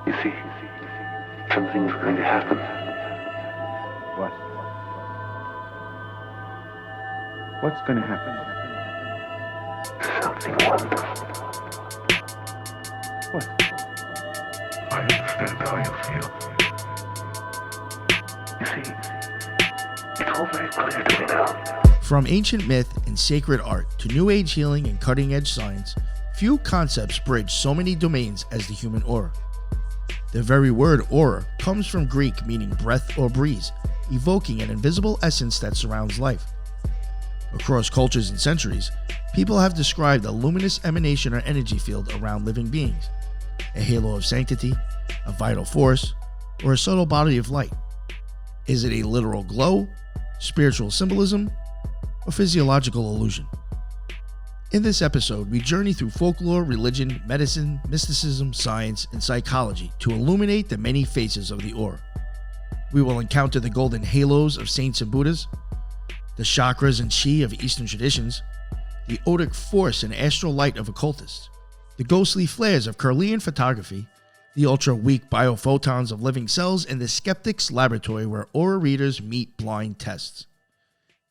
You see, something's going to happen. What? What's going to happen? Something wonderful. What? I understand how you feel. You see, it's all very clear to me now. From ancient myth and sacred art to New Age healing and cutting-edge science, few concepts bridge so many domains as the human aura. The very word aura comes from Greek meaning breath or breeze, evoking an invisible essence that surrounds life. Across cultures and centuries, people have described a luminous emanation or energy field around living beings, a halo of sanctity, a vital force, or a subtle body of light. Is it a literal glow, spiritual symbolism, or physiological illusion? In this episode, we journey through folklore, religion, medicine, mysticism, science, and psychology to illuminate the many faces of the aura. We will encounter the golden halos of saints and Buddhas, the chakras and chi of Eastern traditions, the odic force and astral light of occultists, the ghostly flares of Kirlian photography, the ultra-weak biophotons of living cells, and the skeptic's laboratory where aura readers meet blind tests.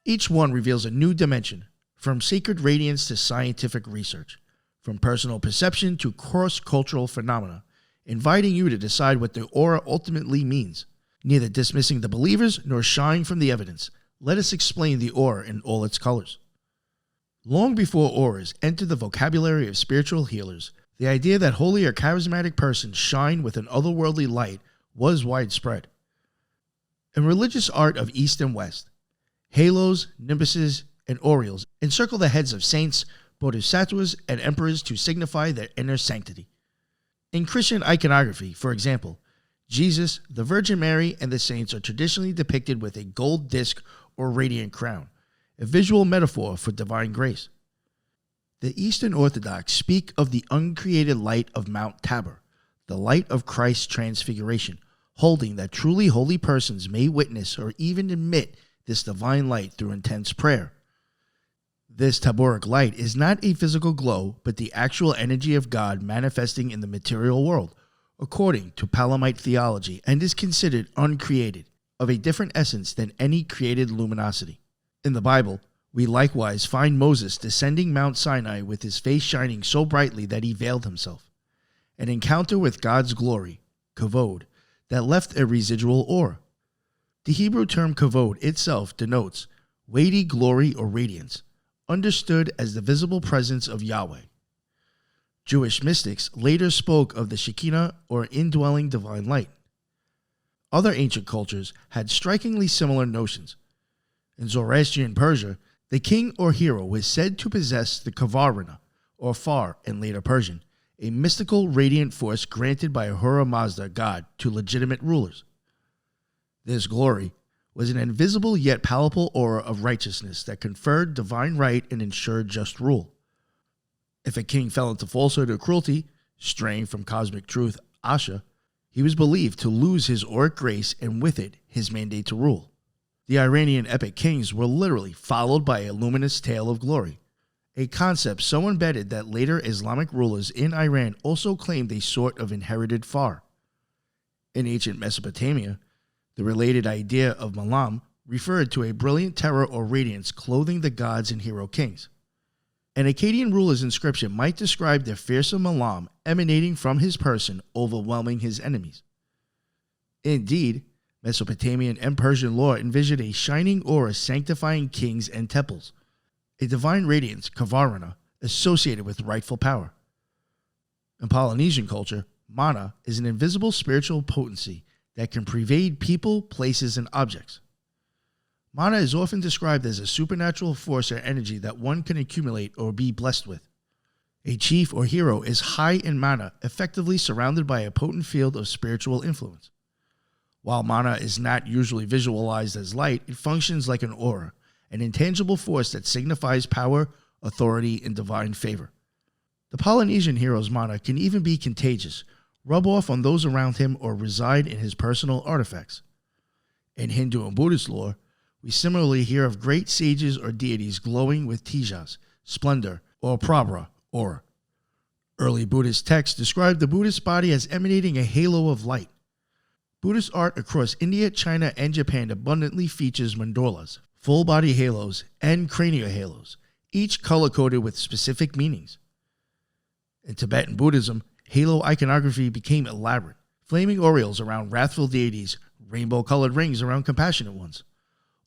Each one reveals a new dimension, from sacred radiance to scientific research, from personal perception to cross-cultural phenomena, inviting you to decide what the aura ultimately means. Neither dismissing the believers nor shying from the evidence, let us explain the aura in all its colors. Long before auras entered the vocabulary of spiritual healers, the idea that holy or charismatic persons shine with an otherworldly light was widespread. In religious art of East and West, halos, nimbuses, and aureoles encircle the heads of saints, bodhisattvas, and emperors to signify their inner sanctity. In Christian iconography, for example, Jesus, the Virgin Mary, and the saints are traditionally depicted with a gold disc or radiant crown, a visual metaphor for divine grace. The Eastern Orthodox speak of the uncreated light of Mount Tabor, the light of Christ's transfiguration, holding that truly holy persons may witness or even emit this divine light through intense prayer. This Taboric light is not a physical glow, but the actual energy of God manifesting in the material world, according to Palamite theology, and is considered uncreated, of a different essence than any created luminosity. In the Bible, we likewise find Moses descending Mount Sinai with his face shining so brightly that he veiled himself, an encounter with God's glory, kavod, that left a residual aura. The Hebrew term kavod itself denotes weighty glory or radiance, understood as the visible presence of Yahweh. Jewish mystics later spoke of the Shekinah or indwelling divine light. Other ancient cultures had strikingly similar notions. In Zoroastrian Persia, the king or hero was said to possess the Kavarina, or Far in later Persian, a mystical radiant force granted by Ahura Mazda god to legitimate rulers. This glory was an invisible yet palpable aura of righteousness that conferred divine right and ensured just rule. If a king fell into falsehood or cruelty, straying from cosmic truth, Asha, he was believed to lose his auric grace and with it, his mandate to rule. The Iranian epic kings were literally followed by a luminous tail of glory, a concept so embedded that later Islamic rulers in Iran also claimed a sort of inherited Far. In ancient Mesopotamia, the related idea of Malam referred to a brilliant terror or radiance clothing the gods and hero kings. An Akkadian ruler's inscription might describe the fearsome Malam emanating from his person, overwhelming his enemies. Indeed, Mesopotamian and Persian lore envisioned a shining aura sanctifying kings and temples, a divine radiance, Kavarina, associated with rightful power. In Polynesian culture, mana is an invisible spiritual potency that can pervade people, places, and objects. Mana is often described as a supernatural force or energy that one can accumulate or be blessed with. A chief or hero is high in mana, effectively surrounded by a potent field of spiritual influence. While mana is not usually visualized as light, it functions like an aura, an intangible force that signifies power, authority, and divine favor. The Polynesian hero's mana can even be contagious, rub off on those around him, or reside in his personal artifacts. In Hindu and Buddhist lore, we similarly hear of great sages or deities glowing with tejas, splendor, or prabha, aura. Early Buddhist texts describe the Buddhist body as emanating a halo of light. Buddhist art across India, China, and Japan abundantly features mandalas, full-body halos, and cranial halos, each color-coded with specific meanings. In Tibetan Buddhism, halo iconography became elaborate, flaming aureoles around wrathful deities, rainbow-colored rings around compassionate ones.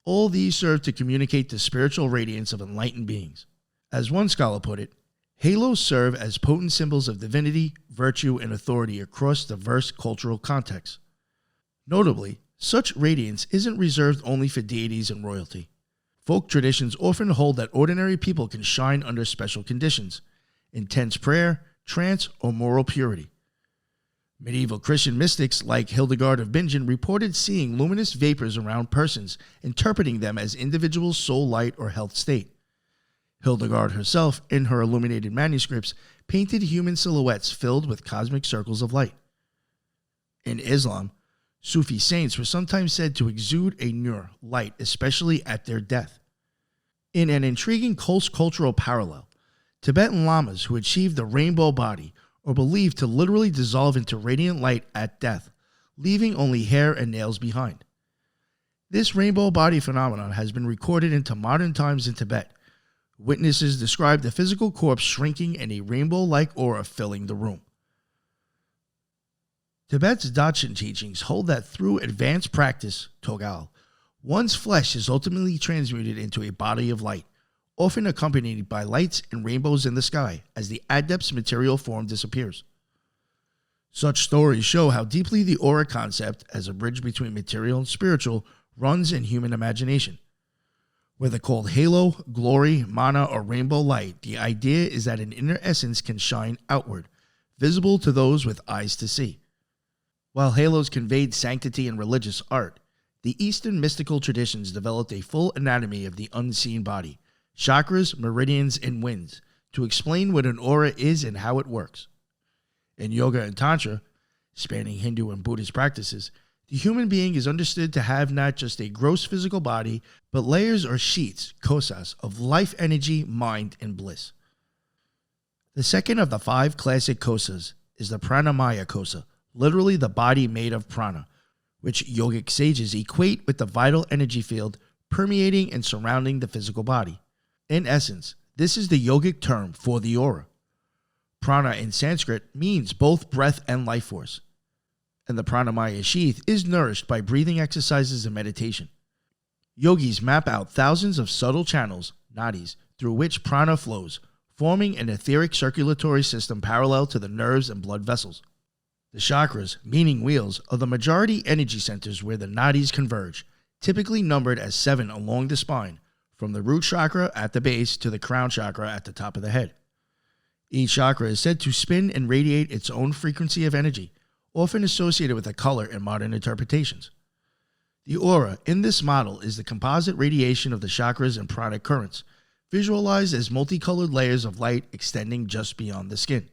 All these serve to communicate the spiritual radiance of enlightened beings. As one scholar put it, halos serve as potent symbols of divinity, virtue, and authority across diverse cultural contexts. Notably, such radiance isn't reserved only for deities and royalty. Folk traditions often hold that ordinary people can shine under special conditions: intense prayer, trance, or moral purity. Medieval Christian mystics like Hildegard of Bingen reported seeing luminous vapors around persons, interpreting them as individuals' soul light or health state. Hildegard herself, in her illuminated manuscripts, painted human silhouettes filled with cosmic circles of light. In Islam, Sufi saints were sometimes said to exude a nur, light, especially at their death. In an intriguing cultural parallel, Tibetan lamas who achieved the rainbow body are believed to literally dissolve into radiant light at death, leaving only hair and nails behind. This rainbow body phenomenon has been recorded into modern times in Tibet. Witnesses describe the physical corpse shrinking and a rainbow-like aura filling the room. Tibet's Dzogchen teachings hold that through advanced practice, Togal, one's flesh is ultimately transmuted into a body of light, often accompanied by lights and rainbows in the sky as the adept's material form disappears. Such stories show how deeply the aura concept, as a bridge between material and spiritual, runs in human imagination. Whether called halo, glory, mana, or rainbow light, the idea is that an inner essence can shine outward, visible to those with eyes to see. While halos conveyed sanctity in religious art, the Eastern mystical traditions developed a full anatomy of the unseen body, chakras, meridians, and winds, to explain what an aura is and how it works. In yoga and tantra, spanning Hindu and Buddhist practices, the human being is understood to have not just a gross physical body, but layers or sheets, kosas, of life energy, mind, and bliss. The second of the 5 classic kosas is the pranamaya kosa, literally the body made of prana, which yogic sages equate with the vital energy field permeating and surrounding the physical body. In essence, this is the yogic term for the aura. Prana in Sanskrit means both breath and life force, and the pranamaya sheath is nourished by breathing exercises and meditation. Yogis map out thousands of subtle channels, nadis, through which prana flows, forming an etheric circulatory system parallel to the nerves and blood vessels. The chakras, meaning wheels, are the majority energy centers where the nadis converge, typically numbered as 7 along the spine, from the root chakra at the base to the crown chakra at the top of the head. Each chakra is said to spin and radiate its own frequency of energy, often associated with a color in modern interpretations. The aura in this model is the composite radiation of the chakras and pranic currents, visualized as multicolored layers of light extending just beyond the skin.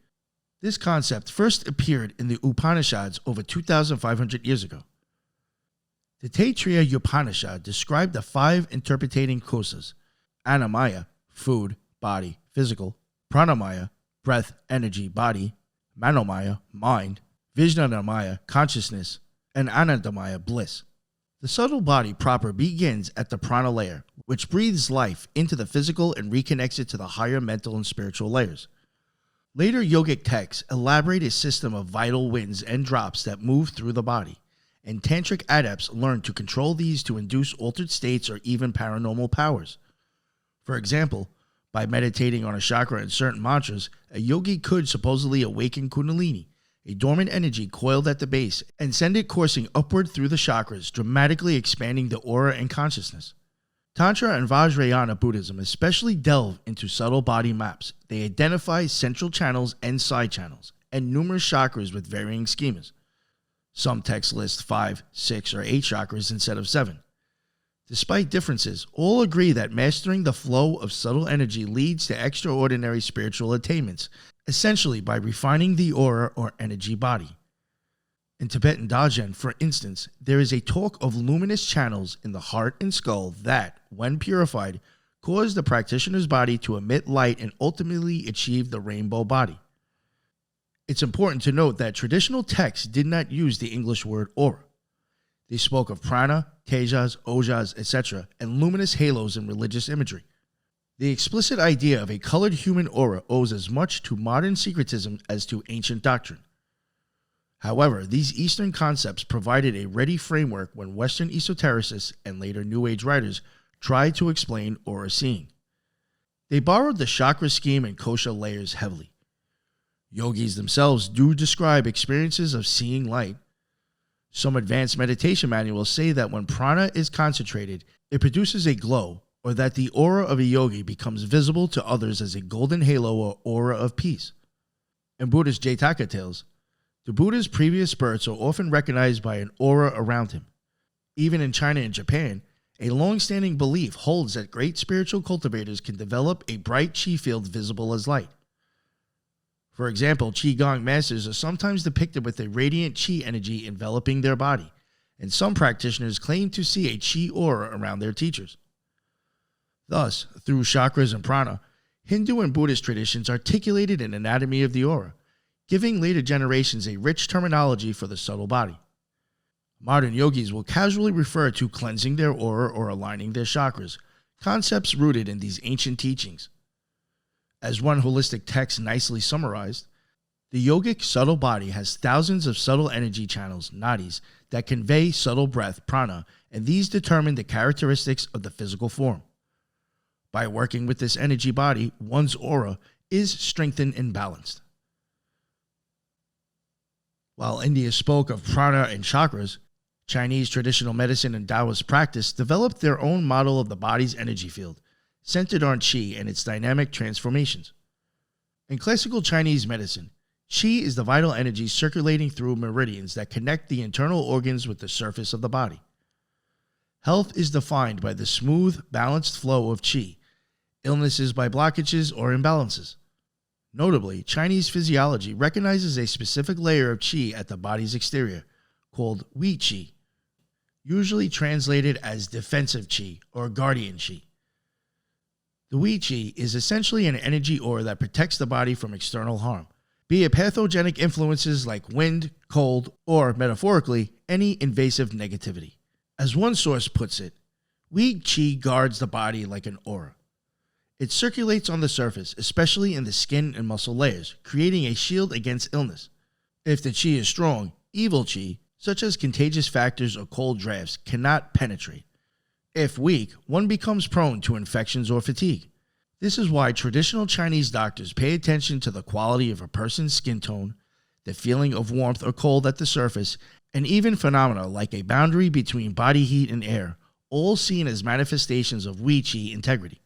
This concept first appeared in the Upanishads over 2,500 years ago. The Taittiriya Upanishad described the 5 interpreting kosas: Annamaya, food, body, physical; Pranamaya, breath, energy, body; Manomaya, mind; Vijnanamaya, consciousness; and Anandamaya, bliss. The subtle body proper begins at the prana layer, which breathes life into the physical and reconnects it to the higher mental and spiritual layers. Later yogic texts elaborate a system of vital winds and drops that move through the body, and tantric adepts learn to control these to induce altered states or even paranormal powers. For example, by meditating on a chakra and certain mantras, a yogi could supposedly awaken Kundalini, a dormant energy coiled at the base, and send it coursing upward through the chakras, dramatically expanding the aura and consciousness. Tantra and Vajrayana Buddhism especially delve into subtle body maps. They identify central channels and side channels, and numerous chakras with varying schemas. Some texts list 5, 6, or 8 chakras instead of 7. Despite differences, all agree that mastering the flow of subtle energy leads to extraordinary spiritual attainments, essentially by refining the aura or energy body. In Tibetan Dajen, for instance, there is a talk of luminous channels in the heart and skull that, when purified, cause the practitioner's body to emit light and ultimately achieve the rainbow body. It's important to note that traditional texts did not use the English word aura. They spoke of prana, tejas, ojas, etc., and luminous halos in religious imagery. The explicit idea of a colored human aura owes as much to modern syncretism as to ancient doctrine. However, these Eastern concepts provided a ready framework when Western esotericists and later New Age writers tried to explain aura seeing. They borrowed the chakra scheme and kosha layers heavily. Yogis themselves do describe experiences of seeing light. Some advanced meditation manuals say that when prana is concentrated, it produces a glow, or that the aura of a yogi becomes visible to others as a golden halo or aura of peace. In Buddhist Jataka tales, the Buddha's previous births are often recognized by an aura around him. Even in China and Japan, a long-standing belief holds that great spiritual cultivators can develop a bright qi field visible as light. For example, Qigong masters are sometimes depicted with a radiant qi energy enveloping their body, and some practitioners claim to see a qi aura around their teachers. Thus, through chakras and prana, Hindu and Buddhist traditions articulated an anatomy of the aura, giving later generations a rich terminology for the subtle body. Modern yogis will casually refer to cleansing their aura or aligning their chakras, concepts rooted in these ancient teachings. As one holistic text nicely summarized, the yogic subtle body has thousands of subtle energy channels, nadis, that convey subtle breath, prana, and these determine the characteristics of the physical form. By working with this energy body, one's aura is strengthened and balanced. While India spoke of prana and chakras, Chinese traditional medicine and Taoist practice developed their own model of the body's energy field, centered on qi and its dynamic transformations. In classical Chinese medicine, qi is the vital energy circulating through meridians that connect the internal organs with the surface of the body. Health is defined by the smooth, balanced flow of qi, illnesses by blockages or imbalances. Notably, Chinese physiology recognizes a specific layer of qi at the body's exterior, called Hui qi, usually translated as defensive qi or guardian qi. The Hui qi is essentially an energy aura that protects the body from external harm, be it pathogenic influences like wind, cold, or, metaphorically, any invasive negativity. As one source puts it, Hui qi guards the body like an aura. It circulates on the surface, especially in the skin and muscle layers, creating a shield against illness. If the qi is strong, evil qi, such as contagious factors or cold drafts, cannot penetrate. If weak, one becomes prone to infections or fatigue. This is why traditional Chinese doctors pay attention to the quality of a person's skin tone, the feeling of warmth or cold at the surface, and even phenomena like a boundary between body heat and air, all seen as manifestations of Hui qi integrity.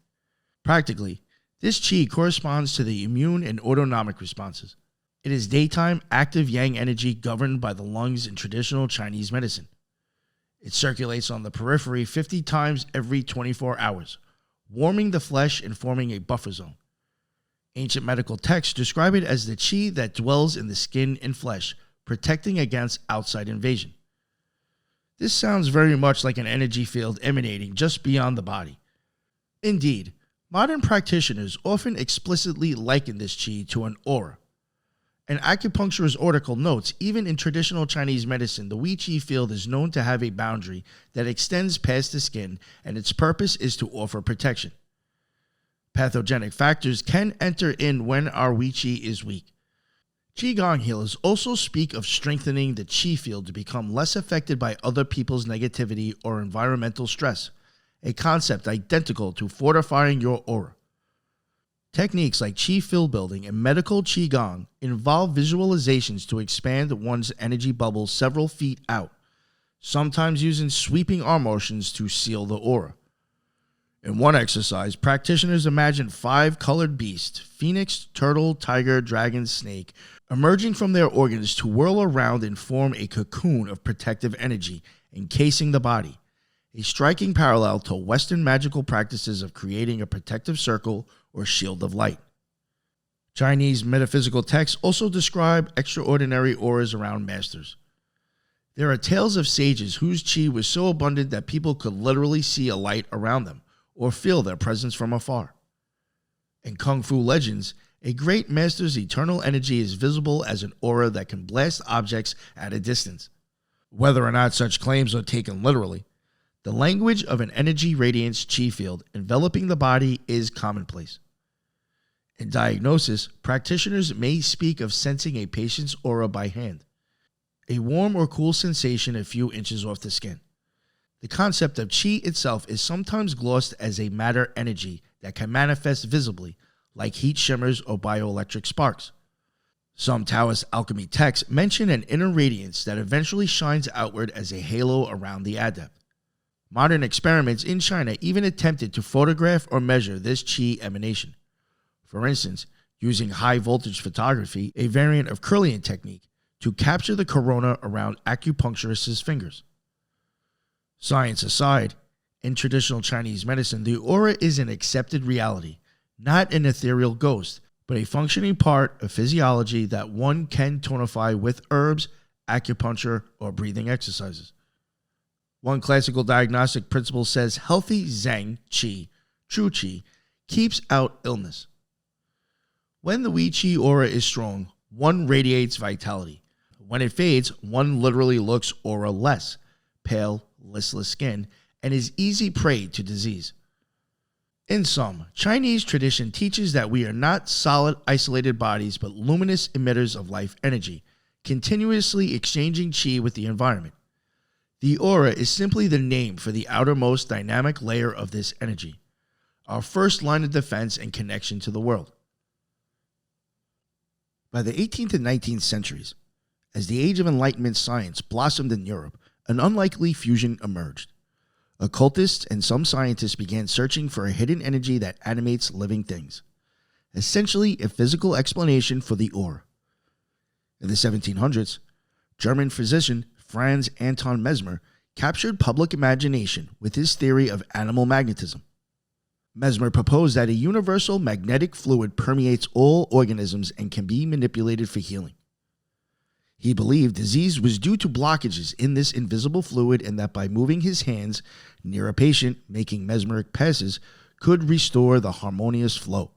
Practically, this qi corresponds to the immune and autonomic responses. It is daytime, active yang energy governed by the lungs in traditional Chinese medicine. It circulates on the periphery 50 times every 24 hours, warming the flesh and forming a buffer zone. Ancient medical texts describe it as the qi that dwells in the skin and flesh, protecting against outside invasion. This sounds very much like an energy field emanating just beyond the body. Indeed, modern practitioners often explicitly liken this qi to an aura. An acupuncturist article notes, even in traditional Chinese medicine, the Hui qi field is known to have a boundary that extends past the skin, and its purpose is to offer protection. Pathogenic factors can enter in when our Hui qi is weak. Qigong healers also speak of strengthening the qi field to become less affected by other people's negativity or environmental stress, a concept identical to fortifying your aura. Techniques like qi field building and medical qigong involve visualizations to expand one's energy bubble several feet out, sometimes using sweeping arm motions to seal the aura. In one exercise, practitioners imagine 5 colored beasts, phoenix, turtle, tiger, dragon, snake, emerging from their organs to whirl around and form a cocoon of protective energy, encasing the body, a striking parallel to Western magical practices of creating a protective circle or shield of light. Chinese metaphysical texts also describe extraordinary auras around masters. There are tales of sages whose qi was so abundant that people could literally see a light around them or feel their presence from afar. In Kung Fu legends, A great master's eternal energy is visible as an aura that can blast objects at a distance. Whether or not such claims are taken literally, the language of an energy radiance chi field enveloping the body is commonplace. In diagnosis, practitioners may speak of sensing a patient's aura by hand, a warm or cool sensation a few inches off the skin. The concept of chi itself is sometimes glossed as a matter energy that can manifest visibly, like heat shimmers or bioelectric sparks. Some Taoist alchemy texts mention an inner radiance that eventually shines outward as a halo around the adept. Modern experiments in China even attempted to photograph or measure this chi emanation. For instance, using high voltage photography, a variant of Kirlian technique, to capture the corona around acupuncturists' fingers. Science aside, in traditional Chinese medicine, the aura is an accepted reality, not an ethereal ghost, but a functioning part of physiology that one can tonify with herbs, acupuncture, or breathing exercises. One classical diagnostic principle says healthy Zheng Qi, true Qi, keeps out illness. When the Wei Qi aura is strong, one radiates vitality. When it fades, one literally looks aura-less, pale, listless skin, and is easy prey to disease. In sum, Chinese tradition teaches that we are not solid, isolated bodies, but luminous emitters of life energy, continuously exchanging qi with the environment. The aura is simply the name for the outermost dynamic layer of this energy, our first line of defense and connection to the world. By the 18th and 19th centuries, as the Age of Enlightenment science blossomed in Europe, an unlikely fusion emerged. Occultists and some scientists began searching for a hidden energy that animates living things, essentially a physical explanation for the aura. In the 1700s, German physician Franz Anton Mesmer captured public imagination with his theory of animal magnetism. Mesmer proposed that a universal magnetic fluid permeates all organisms and can be manipulated for healing. He believed disease was due to blockages in this invisible fluid and that by moving his hands near a patient making mesmeric passes could restore the harmonious flow.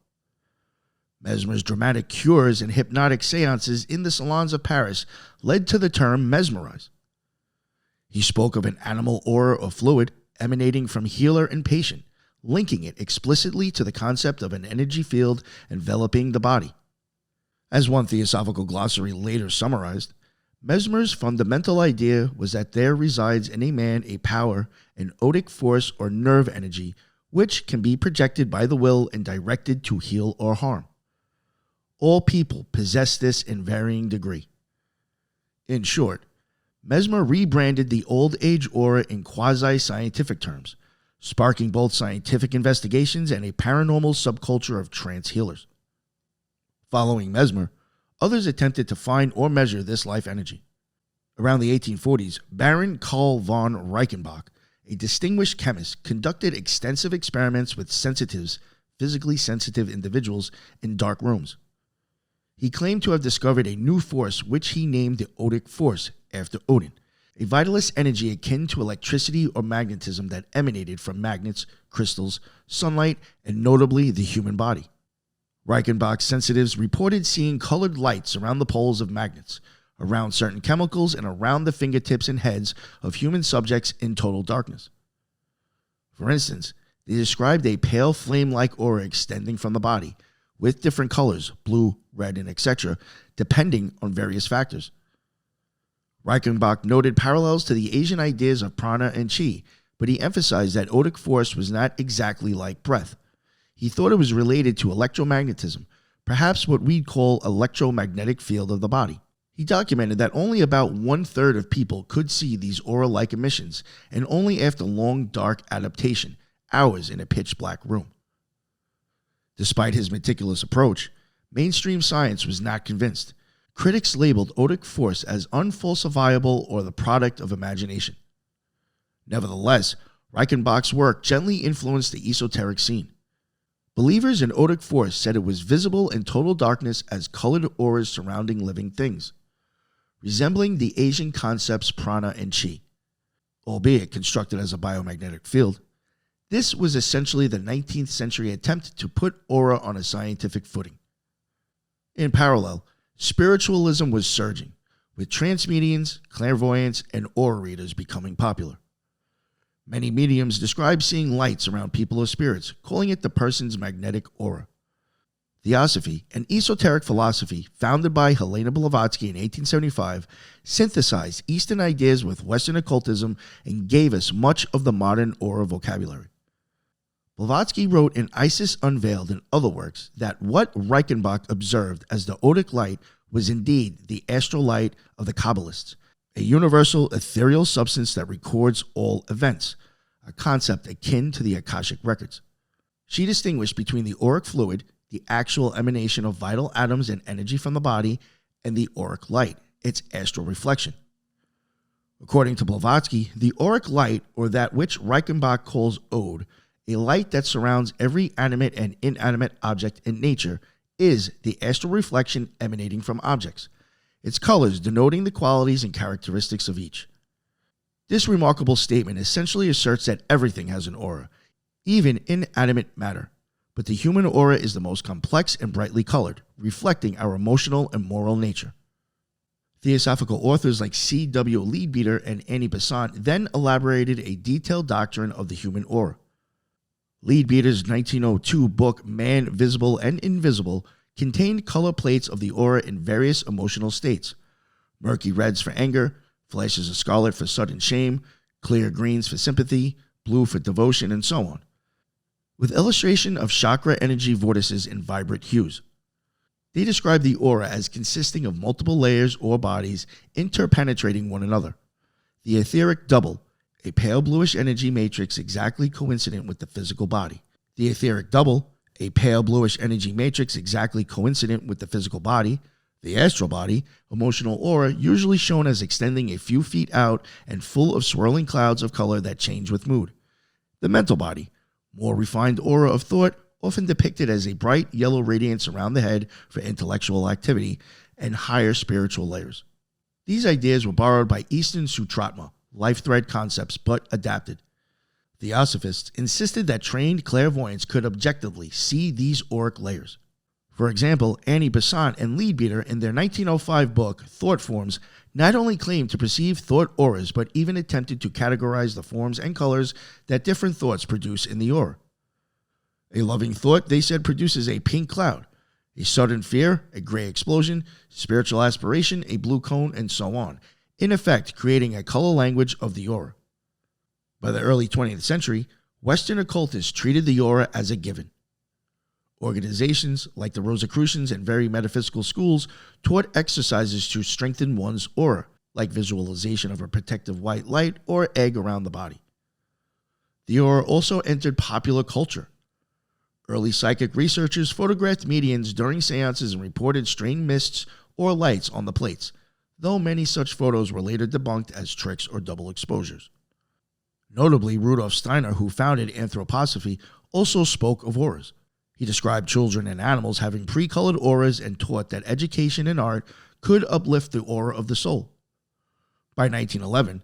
Mesmer's dramatic cures and hypnotic seances in the salons of Paris led to the term mesmerize. He spoke of an animal aura or fluid emanating from healer and patient, linking it explicitly to the concept of an energy field enveloping the body. As one theosophical glossary later summarized, Mesmer's fundamental idea was that there resides in a man a power, an otic force or nerve energy, which can be projected by the will and directed to heal or harm. All people possess this in varying degree. In short, Mesmer rebranded the old age aura in quasi-scientific terms, sparking both scientific investigations and a paranormal subculture of trance healers. Following Mesmer, others attempted to find or measure this life energy. Around the 1840s, Baron Karl von Reichenbach, a distinguished chemist, conducted extensive experiments with sensitives, physically sensitive individuals, in dark rooms. He claimed to have discovered a new force which he named the Otic Force, after Odin, a vitalist energy akin to electricity or magnetism that emanated from magnets, crystals, sunlight, and notably the human body. Reichenbach's sensitives reported seeing colored lights around the poles of magnets, around certain chemicals, and around the fingertips and heads of human subjects in total darkness. For instance, they described a pale flame-like aura extending from the body, with different colors, blue, red, and etc., depending on various factors. Reichenbach noted parallels to the Asian ideas of prana and chi, but he emphasized that otic force was not exactly like breath. He thought it was related to electromagnetism, perhaps what we'd call electromagnetic field of the body. He documented that only about 1/3 of people could see these aura-like emissions, and only after long dark adaptation, hours in a pitch-black room. Despite his meticulous approach, mainstream science was not convinced. Critics labeled otic force as unfalsifiable or the product of imagination. Nevertheless, Reichenbach's work gently influenced the esoteric scene. Believers in otic force said it was visible in total darkness as colored auras surrounding living things, resembling the Asian concepts prana and chi. Albeit constructed as a biomagnetic field, this was essentially the 19th century attempt to put aura on a scientific footing. In parallel, spiritualism was surging, with trance mediums, clairvoyants, and aura readers becoming popular. Many mediums describe seeing lights around people or spirits, calling it the person's magnetic aura. Theosophy, an esoteric philosophy founded by Helena Blavatsky in 1875, synthesized Eastern ideas with Western occultism and gave us much of the modern aura vocabulary. Blavatsky wrote in Isis Unveiled and other works that what Reichenbach observed as the Odic light was indeed the astral light of the Kabbalists, a universal ethereal substance that records all events, a concept akin to the Akashic records. She distinguished between the auric fluid, the actual emanation of vital atoms and energy from the body, and the auric light, its astral reflection. According to Blavatsky, the auric light, or that which Reichenbach calls Ode, a light that surrounds every animate and inanimate object in nature, is the astral reflection emanating from objects, its colors denoting the qualities and characteristics of each. This remarkable statement essentially asserts that everything has an aura, even inanimate matter, but the human aura is the most complex and brightly colored, reflecting our emotional and moral nature. Theosophical authors like C.W. Leadbeater and Annie Besant then elaborated a detailed doctrine of the human aura. Leadbeater's 1902 book, Man, Visible and Invisible, contained color plates of the aura in various emotional states: murky reds for anger, flashes of scarlet for sudden shame, clear greens for sympathy, blue for devotion, and so on, with illustration of chakra energy vortices in vibrant hues. They describe the aura as consisting of multiple layers or bodies interpenetrating one another. The etheric double, a pale bluish energy matrix exactly coincident with the physical body. The etheric double, a pale bluish energy matrix exactly coincident with the physical body. The astral body, emotional aura usually shown as extending a few feet out and full of swirling clouds of color that change with mood. The mental body, more refined aura of thought, often depicted as a bright yellow radiance around the head for intellectual activity, and higher spiritual layers. These ideas were borrowed by Eastern Sutratma, life thread concepts, but adapted. Theosophists insisted that trained clairvoyants could objectively see these auric layers. For example, Annie Besant and Leadbeater in their 1905 book, Thought Forms, not only claimed to perceive thought auras, but even attempted to categorize the forms and colors that different thoughts produce in the aura. A loving thought, they said, produces a pink cloud, a sudden fear, a gray explosion, spiritual aspiration, a blue cone, and so on, in effect creating a color language of the aura. By the early 20th century, Western occultists treated the aura as a given. Organizations like the Rosicrucians and very metaphysical schools taught exercises to strengthen one's aura, like visualization of a protective white light or egg around the body. The aura also entered popular culture. Early psychic researchers photographed mediums during seances and reported strange mists or lights on the plates, though many such photos were later debunked as tricks or double exposures. Notably, Rudolf Steiner, who founded anthroposophy, also spoke of auras. He described children and animals having pre-colored auras and taught that education and art could uplift the aura of the soul. By 1911,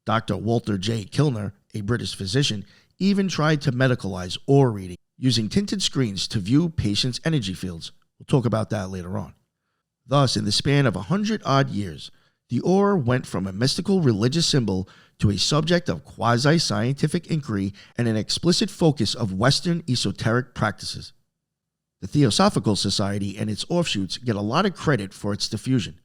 Dr. Walter J. Kilner, a British physician, even tried to medicalize aura reading using tinted screens to view patients' energy fields. We'll talk about that later on. Thus, in the span of 100-odd years, the aura went from a mystical religious symbol to a subject of quasi-scientific inquiry and an explicit focus of Western esoteric practices. The Theosophical Society and its offshoots get a lot of credit for its diffusion.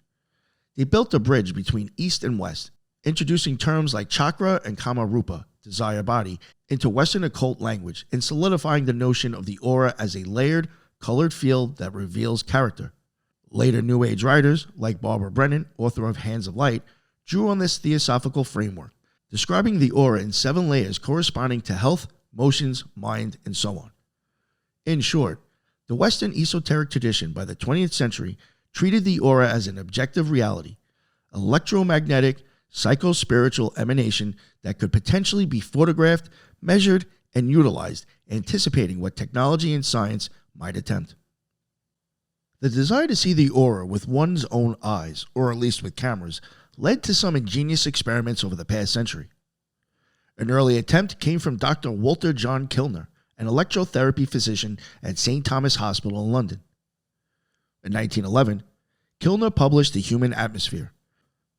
They built a bridge between East and West, introducing terms like chakra and kama rupa, desire body, into Western occult language and solidifying the notion of the aura as a layered, colored field that reveals character. Later New Age writers, like Barbara Brennan, author of Hands of Light, drew on this theosophical framework, describing the aura in 7 layers corresponding to health, motions, mind, and so on. In short, the Western esoteric tradition by the 20th century treated the aura as an objective reality, electromagnetic, psycho-spiritual emanation that could potentially be photographed, measured, and utilized, anticipating what technology and science might attempt. The desire to see the aura with one's own eyes, or at least with cameras, led to some ingenious experiments over the past century. An early attempt came from Dr. Walter John Kilner, an electrotherapy physician at St. Thomas Hospital in London. In 1911, Kilner published The Human Atmosphere,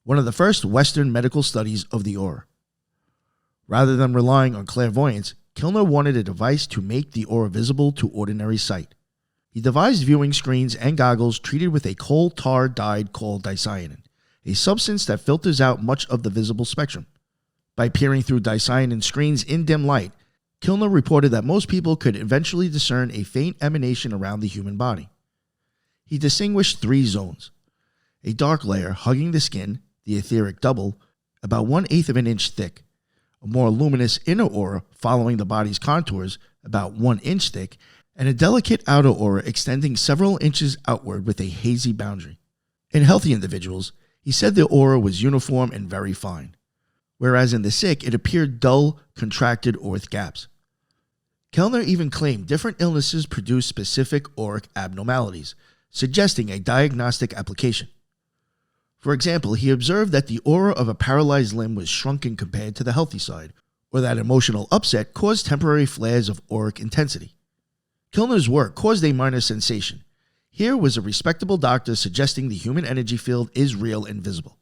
one of the first Western medical studies of the aura. Rather than relying on clairvoyance, Kilner wanted a device to make the aura visible to ordinary sight. He devised viewing screens and goggles treated with a coal tar dye called dicyanin, a substance that filters out much of the visible spectrum. By peering through dicyanin screens in dim light, Kilner reported that most people could eventually discern a faint emanation around the human body. He distinguished 3 zones: a dark layer hugging the skin, the etheric double, about 1/8 of an inch thick, a more luminous inner aura following the body's contours, about 1 inch thick, and a delicate outer aura extending several inches outward with a hazy boundary. In healthy individuals, he said the aura was uniform and very fine, whereas in the sick it appeared dull, contracted, or with gaps. Kilner even claimed different illnesses produce specific auric abnormalities, suggesting a diagnostic application. For example, he observed that the aura of a paralyzed limb was shrunken compared to the healthy side, or that emotional upset caused temporary flares of auric intensity. Kilner's work caused a minor sensation. Here was a respectable doctor suggesting the human energy field is real and visible.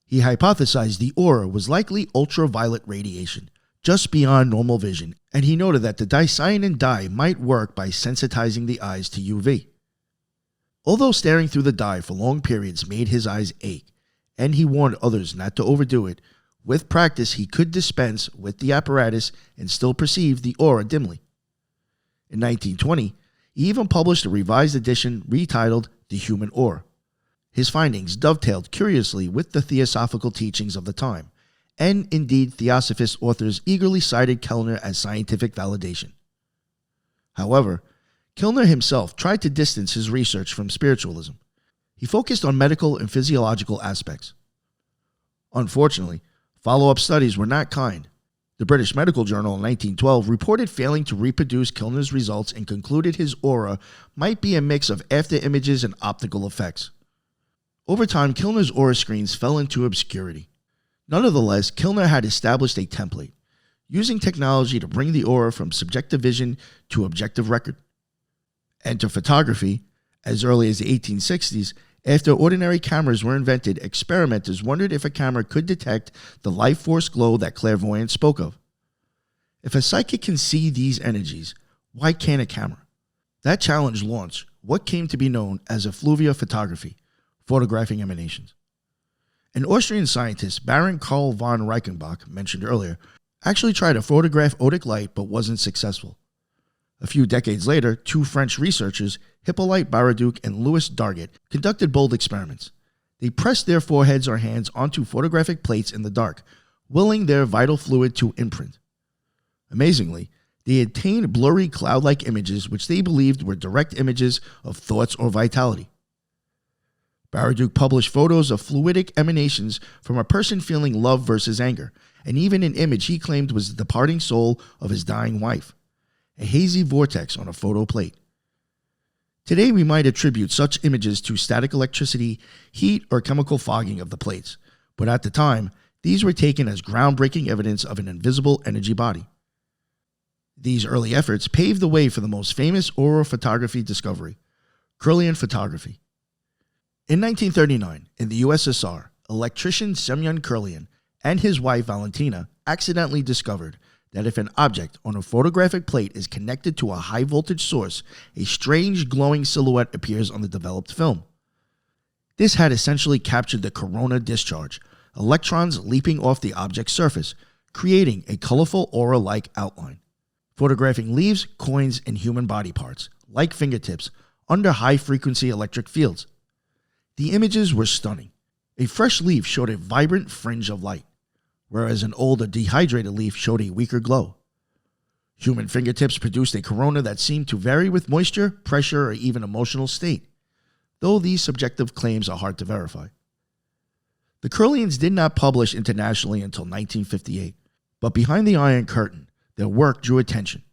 He hypothesized the aura was likely ultraviolet radiation, just beyond normal vision, and he noted that the dicyanin dye might work by sensitizing the eyes to UV. Although staring through the dye for long periods made his eyes ache, and he warned others not to overdo it, with practice he could dispense with the apparatus and still perceive the aura dimly. In 1920, he even published a revised edition retitled The Human Aura. His findings dovetailed curiously with the theosophical teachings of the time, and indeed theosophist authors eagerly cited Kilner as scientific validation. However, Kilner himself tried to distance his research from spiritualism. He focused on medical and physiological aspects. Unfortunately, follow-up studies were not kind. The British Medical Journal in 1912 reported failing to reproduce Kilner's results and concluded his aura might be a mix of after images and optical effects. Over time, Kilner's aura screens fell into obscurity. Nonetheless, Kilner had established a template, using technology to bring the aura from subjective vision to objective record. Enter photography. As early as the 1860s, after ordinary cameras were invented, experimenters wondered if a camera could detect the life force glow that clairvoyance spoke of. If a psychic can see these energies, why can't a camera? That challenge launched what came to be known as effluvia photography, photographing emanations. An Austrian scientist, Baron Karl von Reichenbach, mentioned earlier, actually tried to photograph odic light but wasn't successful. A few decades later, 2 French researchers, Hippolyte Baraduc and Louis Darget, conducted bold experiments. They pressed their foreheads or hands onto photographic plates in the dark, willing their vital fluid to imprint. Amazingly, they obtained blurry cloud-like images which they believed were direct images of thoughts or vitality. Baraduc published photos of fluidic emanations from a person feeling love versus anger, and even an image he claimed was the departing soul of his dying wife, a hazy vortex on a photo plate. Today we might attribute such images to static electricity, heat, or chemical fogging of the plates, but at the time, these were taken as groundbreaking evidence of an invisible energy body. These early efforts paved the way for the most famous aura photography discovery, Kirlian photography. In 1939, in the USSR, electrician Semyon Kirlian and his wife Valentina accidentally discovered that if an object on a photographic plate is connected to a high-voltage source, a strange glowing silhouette appears on the developed film. This had essentially captured the corona discharge, electrons leaping off the object's surface, creating a colorful aura-like outline. Photographing leaves, coins, and human body parts, like fingertips, under high-frequency electric fields. The images were stunning. A fresh leaf showed a vibrant fringe of light, whereas an old or dehydrated leaf showed a weaker glow. Human fingertips produced a corona that seemed to vary with moisture, pressure, or even emotional state, though these subjective claims are hard to verify. The Kirlians did not publish internationally until 1958, but behind the Iron Curtain, their work drew attention.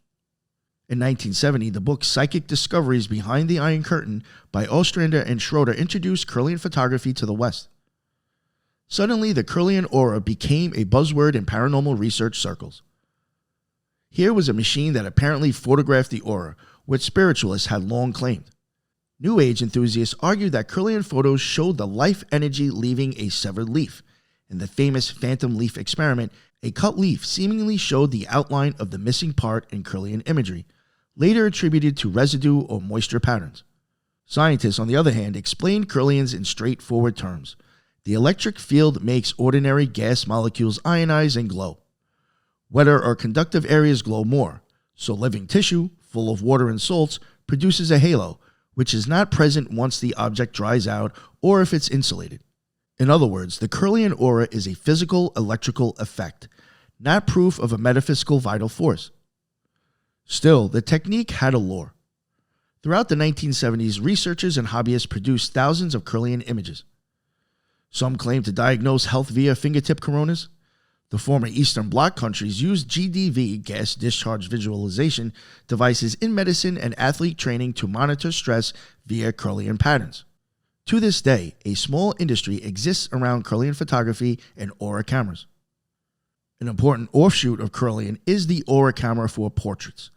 In 1970, the book Psychic Discoveries Behind the Iron Curtain by Ostrander and Schroeder introduced Kirlian photography to the West. Suddenly, the Kirlian aura became a buzzword in paranormal research circles. Here was a machine that apparently photographed the aura, which spiritualists had long claimed. New Age enthusiasts argue that Kirlian photos showed the life energy leaving a severed leaf. In the famous phantom leaf experiment, a cut leaf seemingly showed the outline of the missing part in Kirlian imagery, later attributed to residue or moisture patterns. Scientists, on the other hand, explained Kirlians in straightforward terms. The electric field makes ordinary gas molecules ionize and glow. Wetter or conductive areas glow more, so living tissue, full of water and salts, produces a halo, which is not present once the object dries out or if it's insulated. In other words, the Kirlian aura is a physical electrical effect, not proof of a metaphysical vital force. Still, the technique had a lore. Throughout the 1970s, researchers and hobbyists produced thousands of Kirlian images. Some claim to diagnose health via fingertip coronas. The former Eastern Bloc countries used GDV, gas discharge visualization, devices in medicine and athlete training to monitor stress via Kirlian patterns. To this day, a small industry exists around Kirlian photography and aura cameras. An important offshoot of Kirlian is the aura camera for portraits.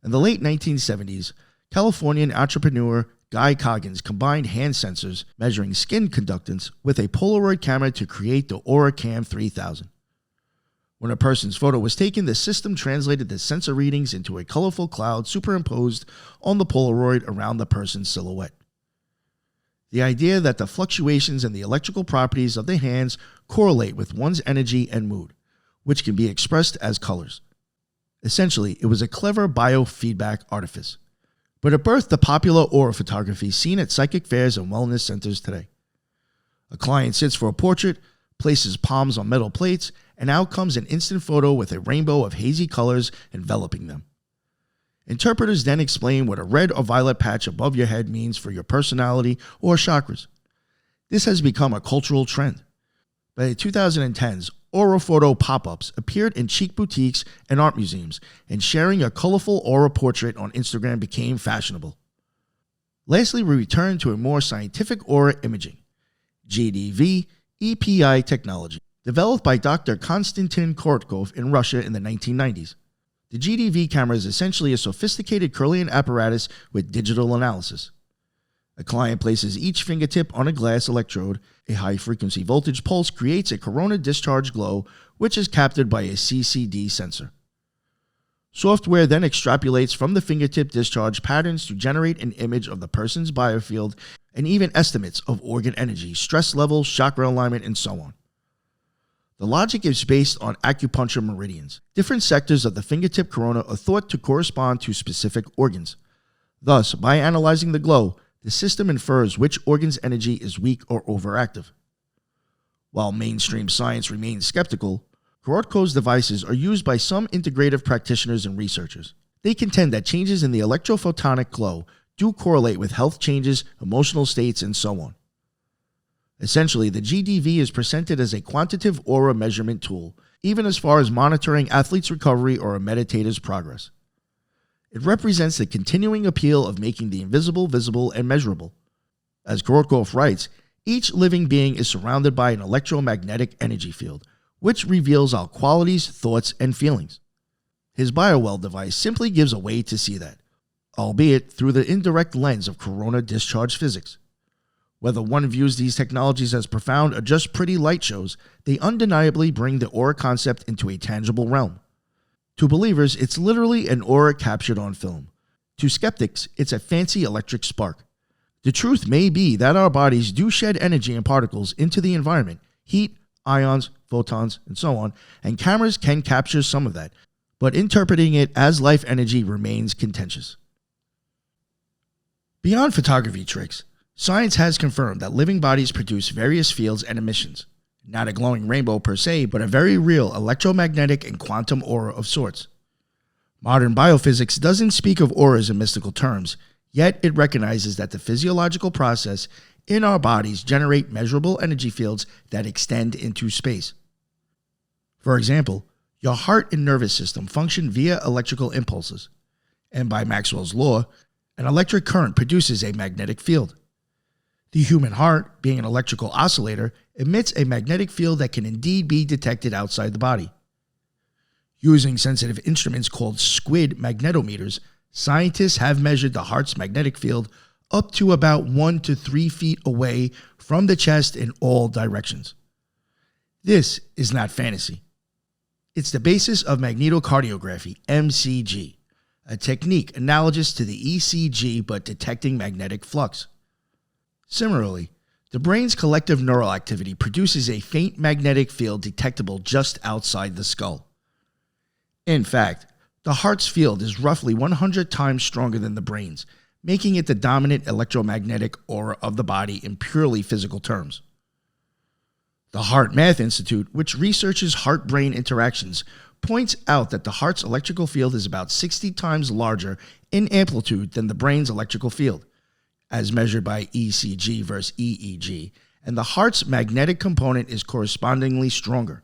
In the late 1970s, Californian entrepreneur Guy Coggins combined hand sensors measuring skin conductance with a Polaroid camera to create the AuraCam 3000. When a person's photo was taken, the system translated the sensor readings into a colorful cloud superimposed on the Polaroid around the person's silhouette. The idea that the fluctuations in the electrical properties of the hands correlate with one's energy and mood, which can be expressed as colors. Essentially, it was a clever biofeedback artifice. But it birthed the popular aura photography seen at psychic fairs and wellness centers today. A client sits for a portrait, places palms on metal plates, and out comes an instant photo with a rainbow of hazy colors enveloping them. Interpreters then explain what a red or violet patch above your head means for your personality or chakras. This has become a cultural trend. By the 2010s, aura photo pop-ups appeared in chic boutiques and art museums, and sharing a colorful aura portrait on Instagram became fashionable. Lastly, we return to a more scientific aura imaging, GDV EPI technology, developed by Dr. Konstantin Korotkov in Russia in the 1990s. The GDV camera is essentially a sophisticated Kirlian apparatus with digital analysis. A client places each fingertip on a glass electrode. A high-frequency voltage pulse creates a corona discharge glow, which is captured by a CCD sensor. Software then extrapolates from the fingertip discharge patterns to generate an image of the person's biofield and even estimates of organ energy, stress levels, chakra alignment, and so on. The logic is based on acupuncture meridians. Different sectors of the fingertip corona are thought to correspond to specific organs. Thus, by analyzing the glow, the system infers which organ's energy is weak or overactive. While mainstream science remains skeptical, Korotkov's devices are used by some integrative practitioners and researchers. They contend that changes in the electrophotonic glow do correlate with health changes, emotional states, and so on. Essentially, the GDV is presented as a quantitative aura measurement tool, even as far as monitoring athletes' recovery or a meditator's progress. It represents the continuing appeal of making the invisible visible and measurable. As Korotkov writes, each living being is surrounded by an electromagnetic energy field, which reveals our qualities, thoughts, and feelings. His BioWell device simply gives a way to see that, albeit through the indirect lens of corona discharge physics. Whether one views these technologies as profound or just pretty light shows, they undeniably bring the aura concept into a tangible realm. To believers, it's literally an aura captured on film. To skeptics, it's a fancy electric spark. The truth may be that our bodies do shed energy and particles into the environment, heat, ions, photons, and so on, and cameras can capture some of that, but interpreting it as life energy remains contentious. Beyond photography tricks, science has confirmed that living bodies produce various fields and emissions. Not a glowing rainbow per se, but a very real electromagnetic and quantum aura of sorts. Modern biophysics doesn't speak of auras in mystical terms, yet it recognizes that the physiological process in our bodies generate measurable energy fields that extend into space. For example, your heart and nervous system function via electrical impulses, and by Maxwell's law, an electric current produces a magnetic field. The human heart, being an electrical oscillator, emits a magnetic field that can indeed be detected outside the body. Using sensitive instruments called squid magnetometers, scientists have measured the heart's magnetic field up to about 1 to 3 feet away from the chest in all directions. This is not fantasy. It's the basis of magnetocardiography, MCG, a technique analogous to the ECG but detecting magnetic flux. Similarly, the brain's collective neural activity produces a faint magnetic field detectable just outside the skull. In fact, the heart's field is roughly 100 times stronger than the brain's, making it the dominant electromagnetic aura of the body in purely physical terms. The Heart Math Institute, which researches heart-brain interactions, points out that the heart's electrical field is about 60 times larger in amplitude than the brain's electrical field, as measured by ECG versus EEG, and the heart's magnetic component is correspondingly stronger.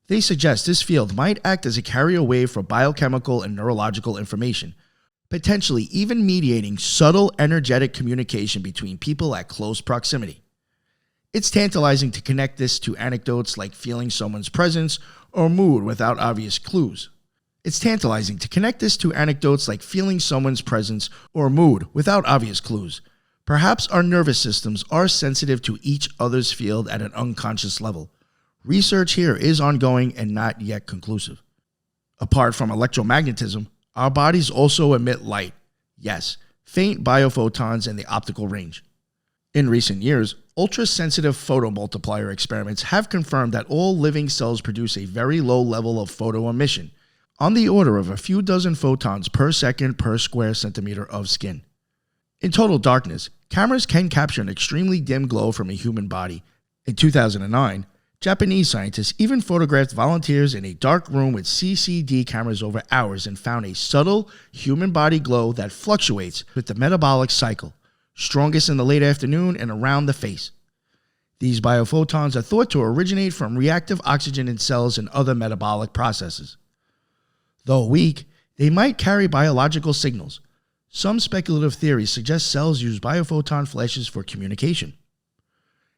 They suggest this field might act as a carrier wave for biochemical and neurological information, potentially even mediating subtle energetic communication between people at close proximity. It's tantalizing to connect this to anecdotes like feeling someone's presence or mood without obvious clues. Perhaps our nervous systems are sensitive to each other's field at an unconscious level. Research here is ongoing and not yet conclusive. Apart from electromagnetism, our bodies also emit light. Yes, faint biophotons in the optical range. In recent years, ultra-sensitive photomultiplier experiments have confirmed that all living cells produce a very low level of photoemission, on the order of a few dozen photons per second per square centimeter of skin. In total darkness, cameras can capture an extremely dim glow from a human body. In 2009, Japanese scientists even photographed volunteers in a dark room with CCD cameras over hours and found a subtle human body glow that fluctuates with the metabolic cycle, strongest in the late afternoon and around the face. These biophotons are thought to originate from reactive oxygen in cells and other metabolic processes. Though weak, they might carry biological signals. Some speculative theories suggest cells use biophoton flashes for communication.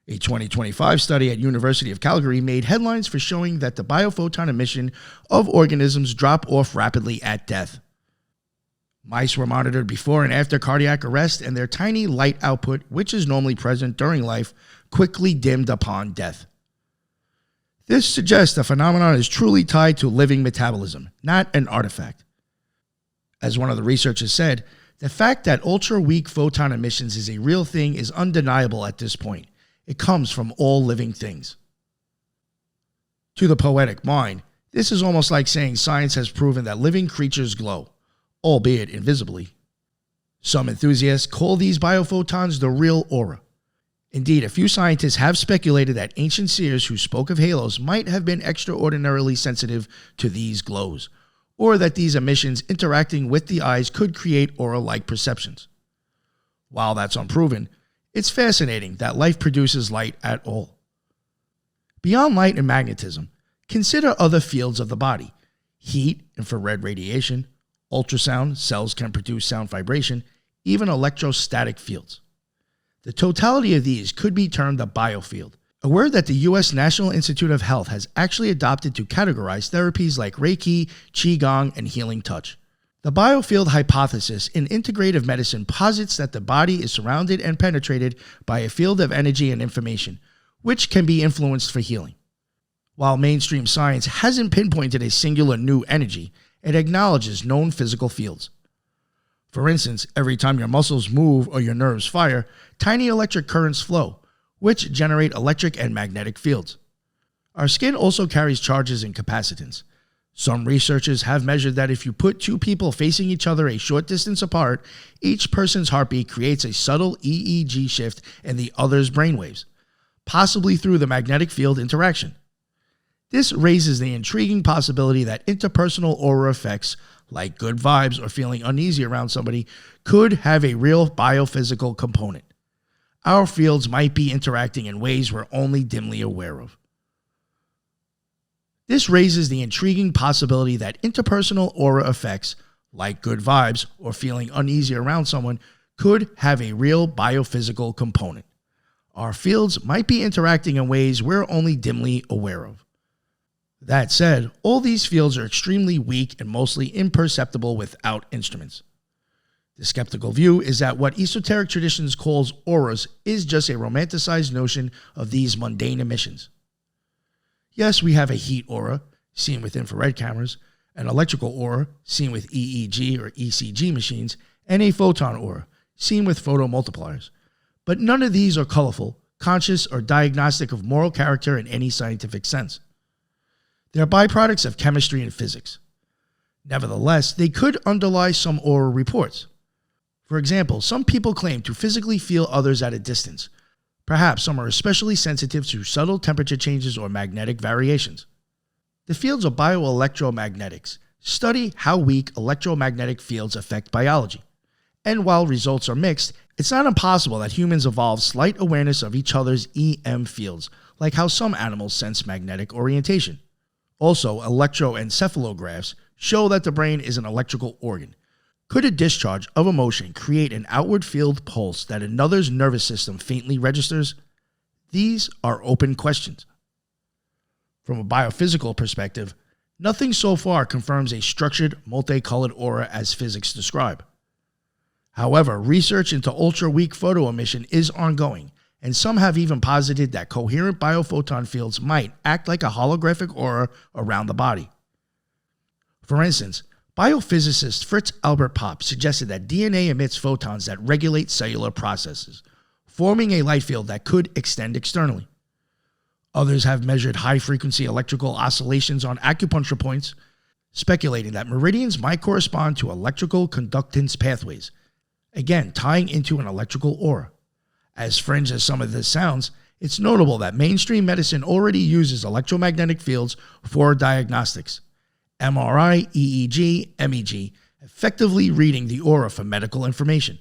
A 2025 study at University of Calgary made headlines for showing that the biophoton emission of organisms drop off rapidly at death. Mice were monitored before and after cardiac arrest, and their tiny light output, which is normally present during life, quickly dimmed upon death. This suggests the phenomenon is truly tied to living metabolism, not an artifact. As one of the researchers said, the fact that ultra-weak photon emissions is a real thing is undeniable at this point. It comes from all living things. To the poetic mind, this is almost like saying science has proven that living creatures glow, albeit invisibly. Some enthusiasts call these biophotons the real aura. Indeed, a few scientists have speculated that ancient seers who spoke of halos might have been extraordinarily sensitive to these glows, or that these emissions interacting with the eyes could create aura-like perceptions. While that's unproven, it's fascinating that life produces light at all. Beyond light and magnetism, consider other fields of the body. Heat, infrared radiation, ultrasound, cells can produce sound vibration, even electrostatic fields. The totality of these could be termed a biofield, a word that the U.S. National Institute of Health has actually adopted to categorize therapies like Reiki, Qigong, and healing touch. The biofield hypothesis in integrative medicine posits that the body is surrounded and penetrated by a field of energy and information, which can be influenced for healing. While mainstream science hasn't pinpointed a singular new energy, it acknowledges known physical fields. For instance, every time your muscles move or your nerves fire, tiny electric currents flow, which generate electric and magnetic fields. Our skin also carries charges and capacitance. Some researchers have measured that if you put two people facing each other a short distance apart, each person's heartbeat creates a subtle EEG shift in the other's brainwaves, possibly through the magnetic field interaction. This raises the intriguing possibility that interpersonal aura effects, like good vibes or feeling uneasy around somebody, could have a real biophysical component. Our fields might be interacting in ways we're only dimly aware of. This raises the intriguing possibility that interpersonal aura effects, like good vibes or feeling uneasy around someone, could have a real biophysical component. Our fields might be interacting in ways we're only dimly aware of. That said, all these fields are extremely weak and mostly imperceptible without instruments. The skeptical view is that what esoteric traditions calls auras is just a romanticized notion of these mundane emissions. Yes, we have a heat aura, seen with infrared cameras, an electrical aura, seen with EEG or ECG machines, and a photon aura, seen with photomultipliers. But none of these are colorful, conscious, or diagnostic of moral character in any scientific sense. They are byproducts of chemistry and physics. Nevertheless, they could underlie some aura reports. For example, some people claim to physically feel others at a distance. Perhaps some are especially sensitive to subtle temperature changes or magnetic variations. The fields of bioelectromagnetics study how weak electromagnetic fields affect biology. And while results are mixed, it's not impossible that humans evolve slight awareness of each other's EM fields, like how some animals sense magnetic orientation. Also, electroencephalographs show that the brain is an electrical organ. Could a discharge of emotion create an outward field pulse that another's nervous system faintly registers? These are open questions. From a biophysical perspective, nothing so far confirms a structured, multicolored aura as physics describe. However, research into ultra-weak photo emission is ongoing, and some have even posited that coherent biophoton fields might act like a holographic aura around the body. For instance, biophysicist Fritz Albert Popp suggested that DNA emits photons that regulate cellular processes, forming a light field that could extend externally. Others have measured high-frequency electrical oscillations on acupuncture points, speculating that meridians might correspond to electrical conductance pathways, again tying into an electrical aura. As fringe as some of this sounds, it's notable that mainstream medicine already uses electromagnetic fields for diagnostics. MRI, EEG, MEG, effectively reading the aura for medical information.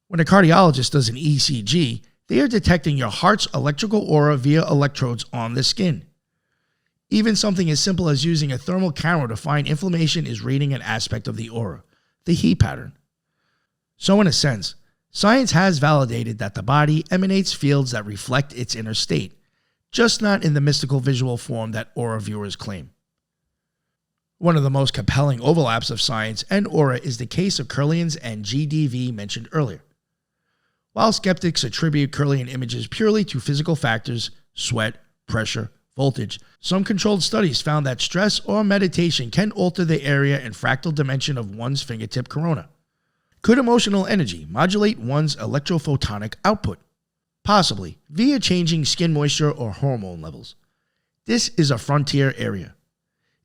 When a cardiologist does an ECG, they are detecting your heart's electrical aura via electrodes on the skin. Even something as simple as using a thermal camera to find inflammation is reading an aspect of the aura, the heat pattern. So in a sense, science has validated that the body emanates fields that reflect its inner state, just not in the mystical visual form that aura viewers claim. One of the most compelling overlaps of science and aura is the case of Kirlian's and GDV mentioned earlier. While skeptics attribute Kirlian images purely to physical factors, sweat, pressure, voltage, some controlled studies found that stress or meditation can alter the area and fractal dimension of one's fingertip corona. Could emotional energy modulate one's electrophotonic output? Possibly, via changing skin moisture or hormone levels. This is a frontier area.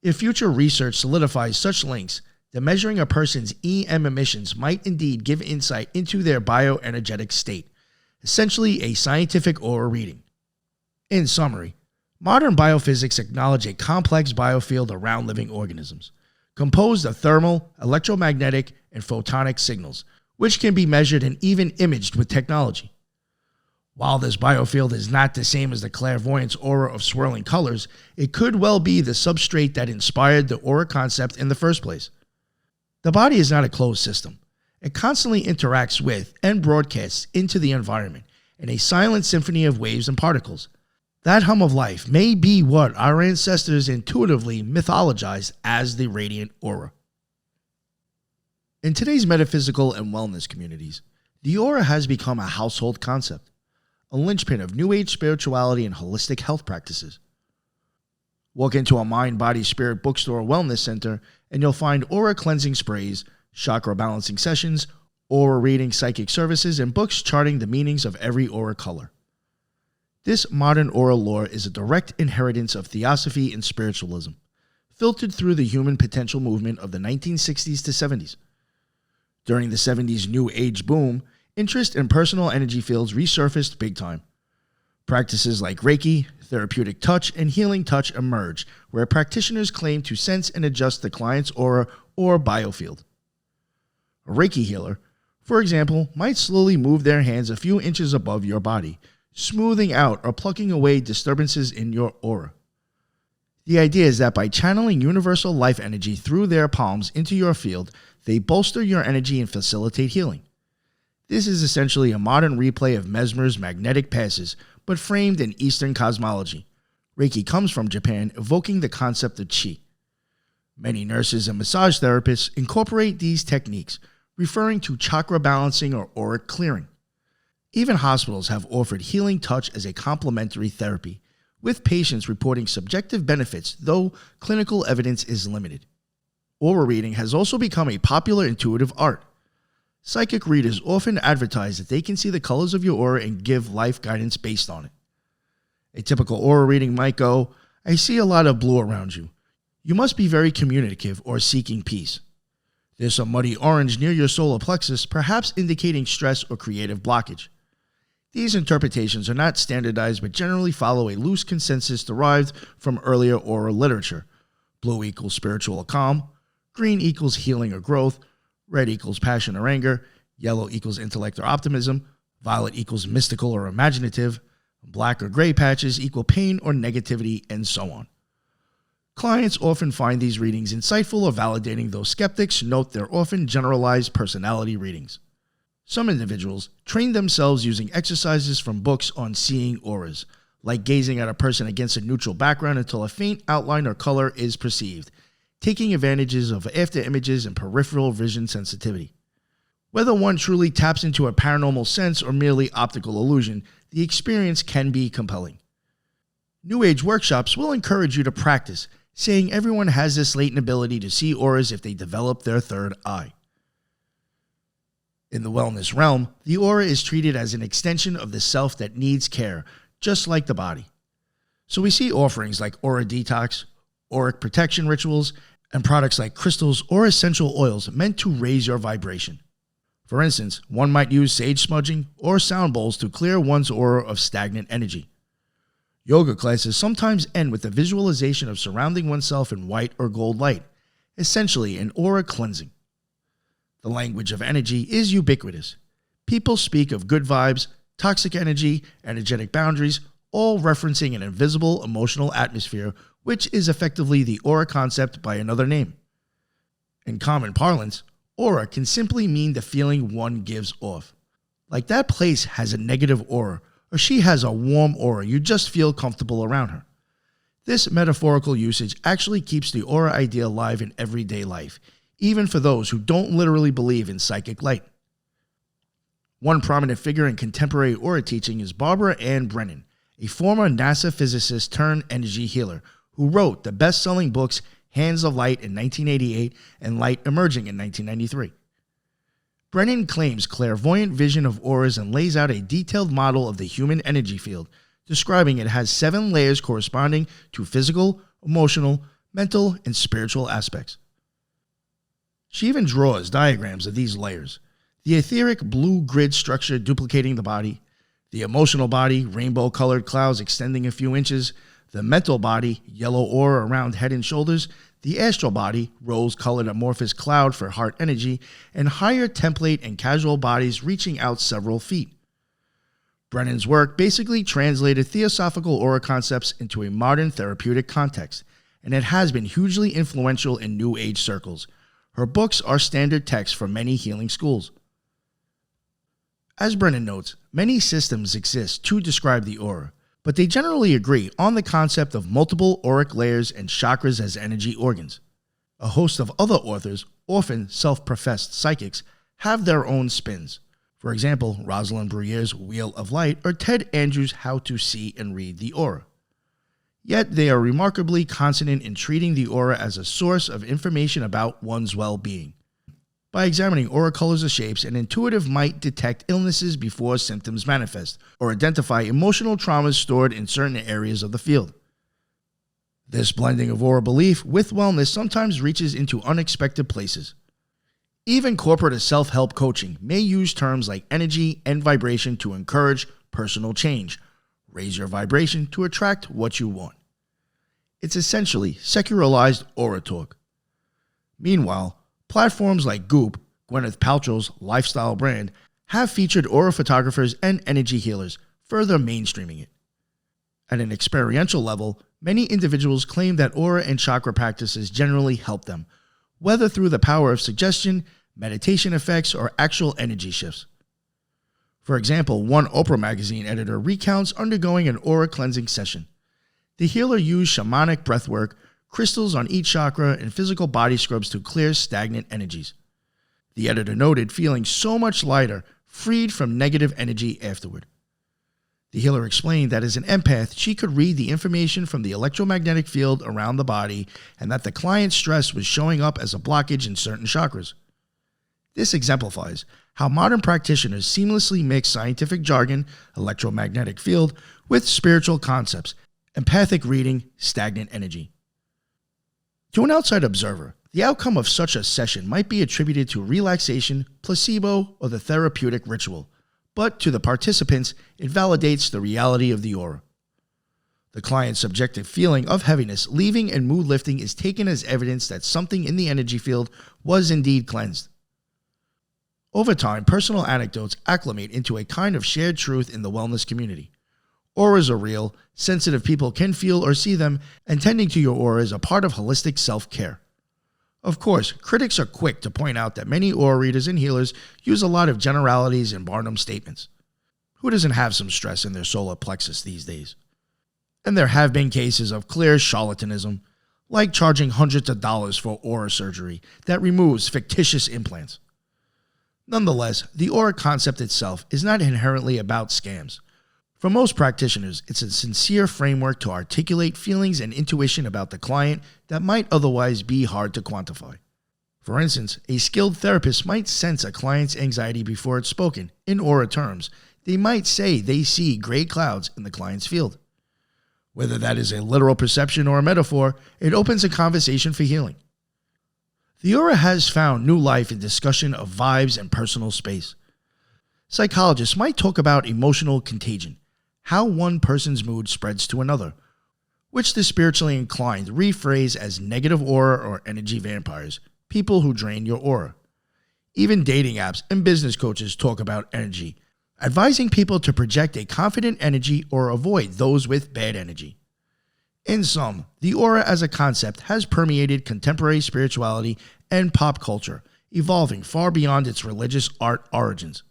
If future research solidifies such links, then measuring a person's EM emissions might indeed give insight into their bioenergetic state, essentially a scientific aura reading. In summary, modern biophysics acknowledge a complex biofield around living organisms, composed of thermal, electromagnetic, and photonic signals, which can be measured and even imaged with technology. While this biofield is not the same as the clairvoyance aura of swirling colors, it could well be the substrate that inspired the aura concept in the first place. The body is not a closed system. It constantly interacts with and broadcasts into the environment in a silent symphony of waves and particles. That hum of life may be what our ancestors intuitively mythologized as the radiant aura. In today's metaphysical and wellness communities, the aura has become a household concept, a linchpin of New Age spirituality and holistic health practices. Walk into a mind, body, spirit bookstore or wellness center, and you'll find aura cleansing sprays, chakra balancing sessions, aura reading psychic services, and books charting the meanings of every aura color. This modern aura lore is a direct inheritance of theosophy and spiritualism, filtered through the human potential movement of the 1960s to 70s. During the 70s New Age boom, interest in personal energy fields resurfaced big time. Practices like Reiki, therapeutic touch, and healing touch emerged, where practitioners claim to sense and adjust the client's aura or biofield. A Reiki healer, for example, might slowly move their hands a few inches above your body, smoothing out or plucking away disturbances in your aura. The idea is that by channeling universal life energy through their palms into your field, they bolster your energy and facilitate healing. This is essentially a modern replay of Mesmer's magnetic passes, but framed in Eastern cosmology. Reiki comes from Japan, evoking the concept of chi. Many nurses and massage therapists incorporate these techniques, referring to chakra balancing or auric clearing. Even hospitals have offered healing touch as a complementary therapy, with patients reporting subjective benefits, though clinical evidence is limited. Aura reading has also become a popular intuitive art. Psychic readers often advertise that they can see the colors of your aura and give life guidance based on it. A typical aura reading might go, "I see a lot of blue around you. You must be very communicative or seeking peace. There's some muddy orange near your solar plexus, perhaps indicating stress or creative blockage." These interpretations are not standardized but generally follow a loose consensus derived from earlier aura literature. Blue equals spiritual or calm, green equals healing or growth, red equals passion or anger, yellow equals intellect or optimism, violet equals mystical or imaginative, black or gray patches equal pain or negativity, and so on. Clients often find these readings insightful or validating, though skeptics note they're often generalized personality readings. Some individuals train themselves using exercises from books on seeing auras, like gazing at a person against a neutral background until a faint outline or color is perceived, taking advantages of after images and peripheral vision sensitivity. Whether one truly taps into a paranormal sense or merely optical illusion, the experience can be compelling. New Age workshops will encourage you to practice, saying everyone has this latent ability to see auras if they develop their third eye. In the wellness realm, the aura is treated as an extension of the self that needs care, just like the body. So we see offerings like aura detox, auric protection rituals, and products like crystals or essential oils meant to raise your vibration. For instance, one might use sage smudging or sound bowls to clear one's aura of stagnant energy. Yoga classes sometimes end with the visualization of surrounding oneself in white or gold light, essentially an aura cleansing. The language of energy is ubiquitous. People speak of good vibes, toxic energy, energetic boundaries, all referencing an invisible emotional atmosphere, which is effectively the aura concept by another name. In common parlance, aura can simply mean the feeling one gives off. Like that place has a negative aura, or she has a warm aura, you just feel comfortable around her. This metaphorical usage actually keeps the aura idea alive in everyday life, even for those who don't literally believe in psychic light. One prominent figure in contemporary aura teaching is Barbara Ann Brennan, a former NASA physicist turned energy healer, who wrote the best-selling books Hands of Light in 1988 and Light Emerging in 1993. Brennan claims clairvoyant vision of auras and lays out a detailed model of the human energy field, describing it has 7 layers corresponding to physical, emotional, mental, and spiritual aspects. She even draws diagrams of these layers: the etheric blue grid structure duplicating the body, the emotional body, rainbow-colored clouds extending a few inches, the mental body, yellow aura around head and shoulders, the astral body, rose-colored amorphous cloud for heart energy, and higher template and casual bodies reaching out several feet. Brennan's work basically translated theosophical aura concepts into a modern therapeutic context, and it has been hugely influential in New Age circles. Her books are standard text for many healing schools. As Brennan notes, many systems exist to describe the aura, but they generally agree on the concept of multiple auric layers and chakras as energy organs. A host of other authors, often self-professed psychics, have their own spins. For example, Rosalind Bruyère's Wheel of Light or Ted Andrews' How to See and Read the Aura. Yet they are remarkably consonant in treating the aura as a source of information about one's well-being. By examining aura colors or shapes, an intuitive might detect illnesses before symptoms manifest, or identify emotional traumas stored in certain areas of the field. This blending of aura belief with wellness sometimes reaches into unexpected places. Even corporate or self-help coaching may use terms like energy and vibration to encourage personal change. Raise your vibration to attract what you want. It's essentially secularized aura talk. Meanwhile, platforms like Goop, Gwyneth Paltrow's lifestyle brand, have featured aura photographers and energy healers, further mainstreaming it. At an experiential level, many individuals claim that aura and chakra practices generally help them, whether through the power of suggestion, meditation effects, or actual energy shifts. For example, one Oprah magazine editor recounts undergoing an aura cleansing session. The healer used shamanic breathwork, crystals on each chakra, and physical body scrubs to clear stagnant energies. The editor noted feeling so much lighter, freed from negative energy afterward. The healer explained that as an empath, she could read the information from the electromagnetic field around the body and that the client's stress was showing up as a blockage in certain chakras. This exemplifies how modern practitioners seamlessly mix scientific jargon, electromagnetic field, with spiritual concepts, empathic reading, stagnant energy. To an outside observer, the outcome of such a session might be attributed to relaxation, placebo, or the therapeutic ritual, but to the participants, it validates the reality of the aura. The client's subjective feeling of heaviness, leaving, and mood lifting is taken as evidence that something in the energy field was indeed cleansed. Over time, personal anecdotes acclimate into a kind of shared truth in the wellness community. Auras are real, sensitive people can feel or see them, and tending to your aura is a part of holistic self-care. Of course, critics are quick to point out that many aura readers and healers use a lot of generalities and Barnum statements. Who doesn't have some stress in their solar plexus these days? And there have been cases of clear charlatanism, like charging hundreds of dollars for aura surgery that removes fictitious implants. Nonetheless, the aura concept itself is not inherently about scams. For most practitioners, it's a sincere framework to articulate feelings and intuition about the client that might otherwise be hard to quantify. For instance, a skilled therapist might sense a client's anxiety before it's spoken. In aura terms, they might say they see gray clouds in the client's field. Whether that is a literal perception or a metaphor, it opens a conversation for healing. The aura has found new life in discussion of vibes and personal space. Psychologists might talk about emotional contagion, how one person's mood spreads to another, which the spiritually inclined rephrase as negative aura or energy vampires, people who drain your aura. Even dating apps and business coaches talk about energy, advising people to project a confident energy or avoid those with bad energy. In sum, the aura as a concept has permeated contemporary spirituality and pop culture, evolving far beyond its religious art origins.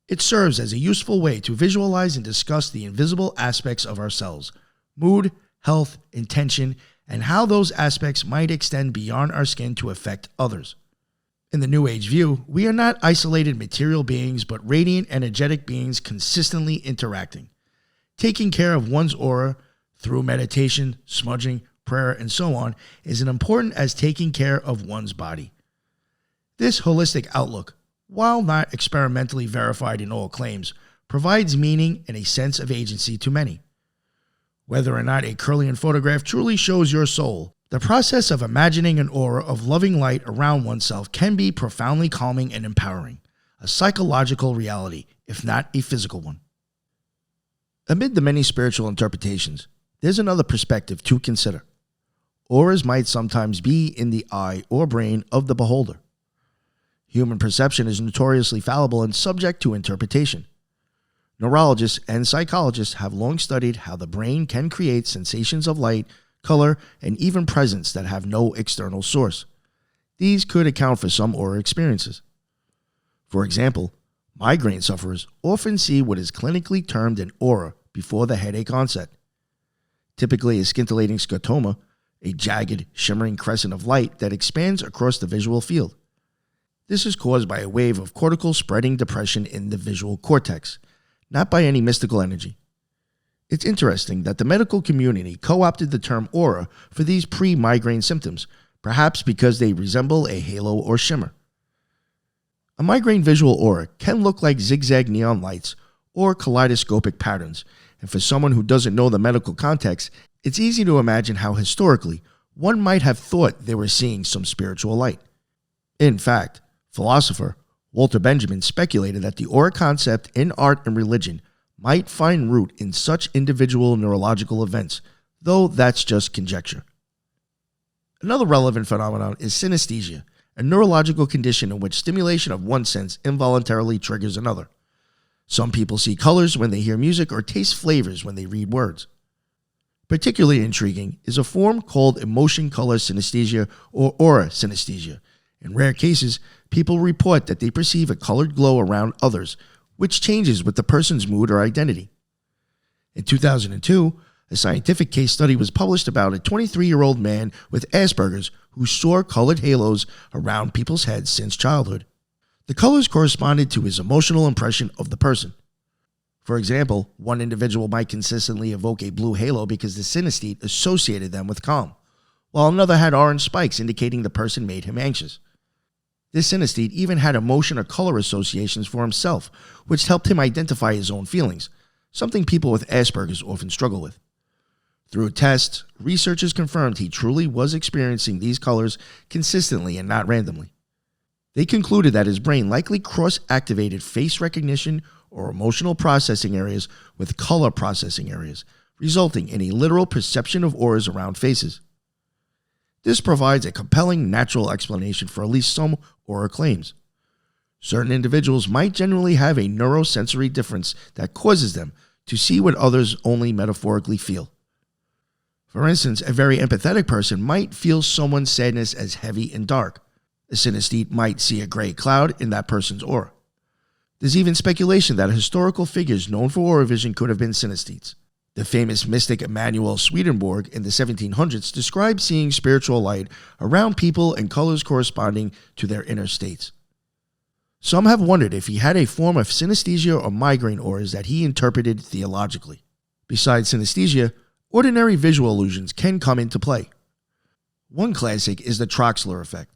It serves as a useful way to visualize and discuss the invisible aspects of ourselves, mood, health, intention, and how those aspects might extend beyond our skin to affect others. In the New Age view, we are not isolated material beings, but radiant, energetic beings consistently interacting. Taking care of one's aura through meditation, smudging, prayer, and so on is as important as taking care of one's body. This holistic outlook, while not experimentally verified in all claims, provides meaning and a sense of agency to many. Whether or not a Kirlian photograph truly shows your soul, the process of imagining an aura of loving light around oneself can be profoundly calming and empowering, a psychological reality, if not a physical one. Amid the many spiritual interpretations, there's another perspective to consider. Auras might sometimes be in the eye or brain of the beholder. Human perception is notoriously fallible and subject to interpretation. Neurologists and psychologists have long studied how the brain can create sensations of light, color, and even presence that have no external source. These could account for some aura experiences. For example, migraine sufferers often see what is clinically termed an aura before the headache onset. Typically a scintillating scotoma, a jagged, shimmering crescent of light that expands across the visual field. This is caused by a wave of cortical spreading depression in the visual cortex, not by any mystical energy. It's interesting that the medical community co-opted the term aura for these pre-migraine symptoms, perhaps because they resemble a halo or shimmer. A migraine visual aura can look like zigzag neon lights or kaleidoscopic patterns, and for someone who doesn't know the medical context, it's easy to imagine how historically one might have thought they were seeing some spiritual light. In fact, philosopher Walter Benjamin speculated that the aura concept in art and religion might find root in such individual neurological events, though that's just conjecture. Another relevant phenomenon is synesthesia, a neurological condition in which stimulation of one sense involuntarily triggers another. Some people see colors when they hear music or taste flavors when they read words. Particularly intriguing is a form called emotion color synesthesia or aura synesthesia. In rare cases, people report that they perceive a colored glow around others, which changes with the person's mood or identity. In 2002, a scientific case study was published about a 23-year-old man with Asperger's who saw colored halos around people's heads since childhood. The colors corresponded to his emotional impression of the person. For example, one individual might consistently evoke a blue halo because the synesthete associated them with calm, while another had orange spikes indicating the person made him anxious. This synesthete even had emotion or color associations for himself, which helped him identify his own feelings, something people with Asperger's often struggle with. Through tests, researchers confirmed he truly was experiencing these colors consistently and not randomly. They concluded that his brain likely cross-activated face recognition or emotional processing areas with color processing areas, resulting in a literal perception of auras around faces. This provides a compelling natural explanation for at least some aura claims. Certain individuals might generally have a neurosensory difference that causes them to see what others only metaphorically feel. For instance, a very empathetic person might feel someone's sadness as heavy and dark. A synesthete might see a gray cloud in that person's aura. There's even speculation that historical figures known for aura vision could have been synesthetes. The famous mystic Emanuel Swedenborg in the 1700s described seeing spiritual light around people and colors corresponding to their inner states. Some have wondered if he had a form of synesthesia or migraine auras that he interpreted theologically. Besides synesthesia, ordinary visual illusions can come into play. One classic is the Troxler effect.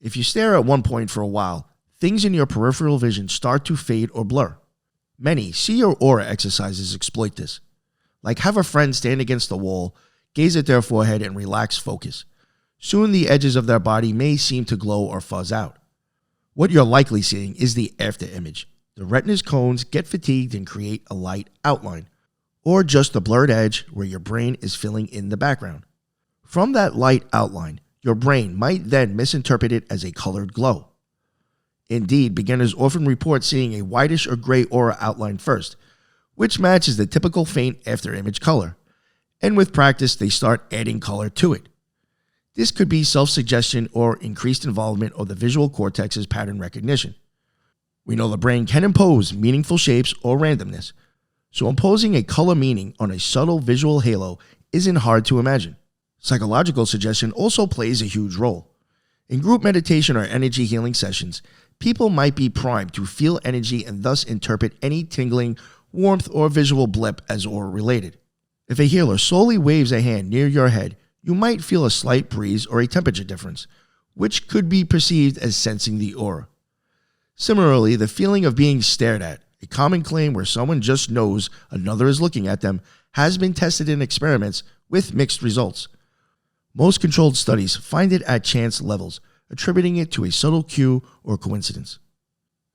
If you stare at one point for a while, things in your peripheral vision start to fade or blur. Many see your aura exercises exploit this. Like have a friend stand against the wall, gaze at their forehead, and relax focus. Soon the edges of their body may seem to glow or fuzz out. What you're likely seeing is the after image. The retina's cones get fatigued and create a light outline, or just a blurred edge where your brain is filling in the background. From that light outline, your brain might then misinterpret it as a colored glow. Indeed, beginners often report seeing a whitish or gray aura outline first, which matches the typical faint after-image color, and with practice they start adding color to it. This could be self-suggestion or increased involvement of the visual cortex's pattern recognition. We know the brain can impose meaningful shapes or randomness, so imposing a color meaning on a subtle visual halo isn't hard to imagine. Psychological suggestion also plays a huge role. In group meditation or energy healing sessions, people might be primed to feel energy and thus interpret any tingling, warmth, or visual blip as aura related. If a healer slowly waves a hand near your head, you might feel a slight breeze or a temperature difference, which could be perceived as sensing the aura. Similarly, the feeling of being stared at, a common claim where someone just knows another is looking at them, has been tested in experiments with mixed results. Most controlled studies find it at chance levels, attributing it to a subtle cue or coincidence.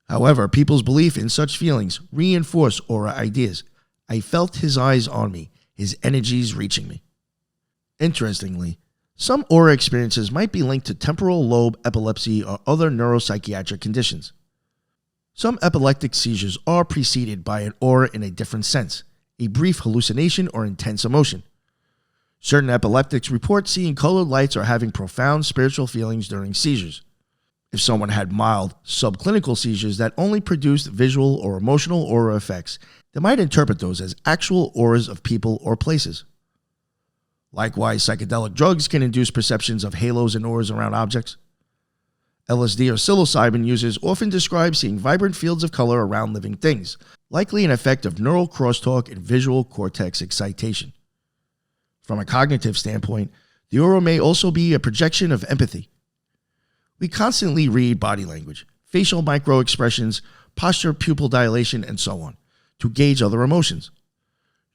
However, people's belief in such feelings reinforce aura ideas. I felt his eyes on me, his energies reaching me. Interestingly, some aura experiences might be linked to temporal lobe epilepsy or other neuropsychiatric conditions. Some epileptic seizures are preceded by an aura in a different sense, a brief hallucination or intense emotion. Certain epileptics report seeing colored lights or having profound spiritual feelings during seizures. If someone had mild, subclinical seizures that only produced visual or emotional aura effects, they might interpret those as actual auras of people or places. Likewise, psychedelic drugs can induce perceptions of halos and auras around objects. LSD or psilocybin users often describe seeing vibrant fields of color around living things, likely an effect of neural crosstalk and visual cortex excitation. From a cognitive standpoint, the aura may also be a projection of empathy. We constantly read body language, facial micro-expressions, posture, pupil dilation, and so on, to gauge other emotions.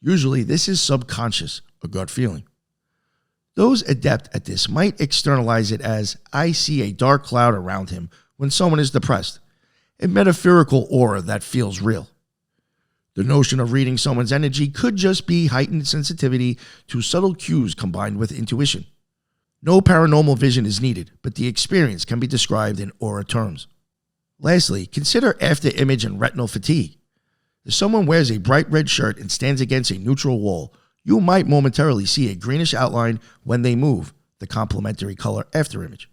Usually, this is subconscious, a gut feeling. Those adept at this might externalize it as, I see a dark cloud around him when someone is depressed, a metaphorical aura that feels real. The notion of reading someone's energy could just be heightened sensitivity to subtle cues combined with intuition. No paranormal vision is needed, but the experience can be described in aura terms. Lastly, consider after-image and retinal fatigue. If someone wears a bright red shirt and stands against a neutral wall, you might momentarily see a greenish outline when they move, the complementary color after-image.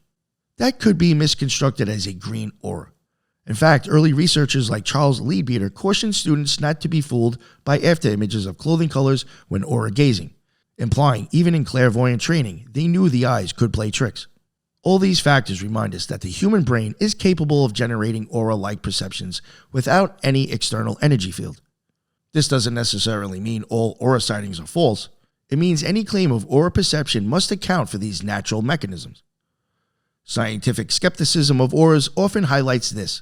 That could be misconstrued as a green aura. In fact, early researchers like Charles Leadbeater cautioned students not to be fooled by after-images of clothing colors when aura gazing, implying even in clairvoyant training, they knew the eyes could play tricks. All these factors remind us that the human brain is capable of generating aura-like perceptions without any external energy field. This doesn't necessarily mean all aura sightings are false. It means any claim of aura perception must account for these natural mechanisms. Scientific skepticism of auras often highlights this.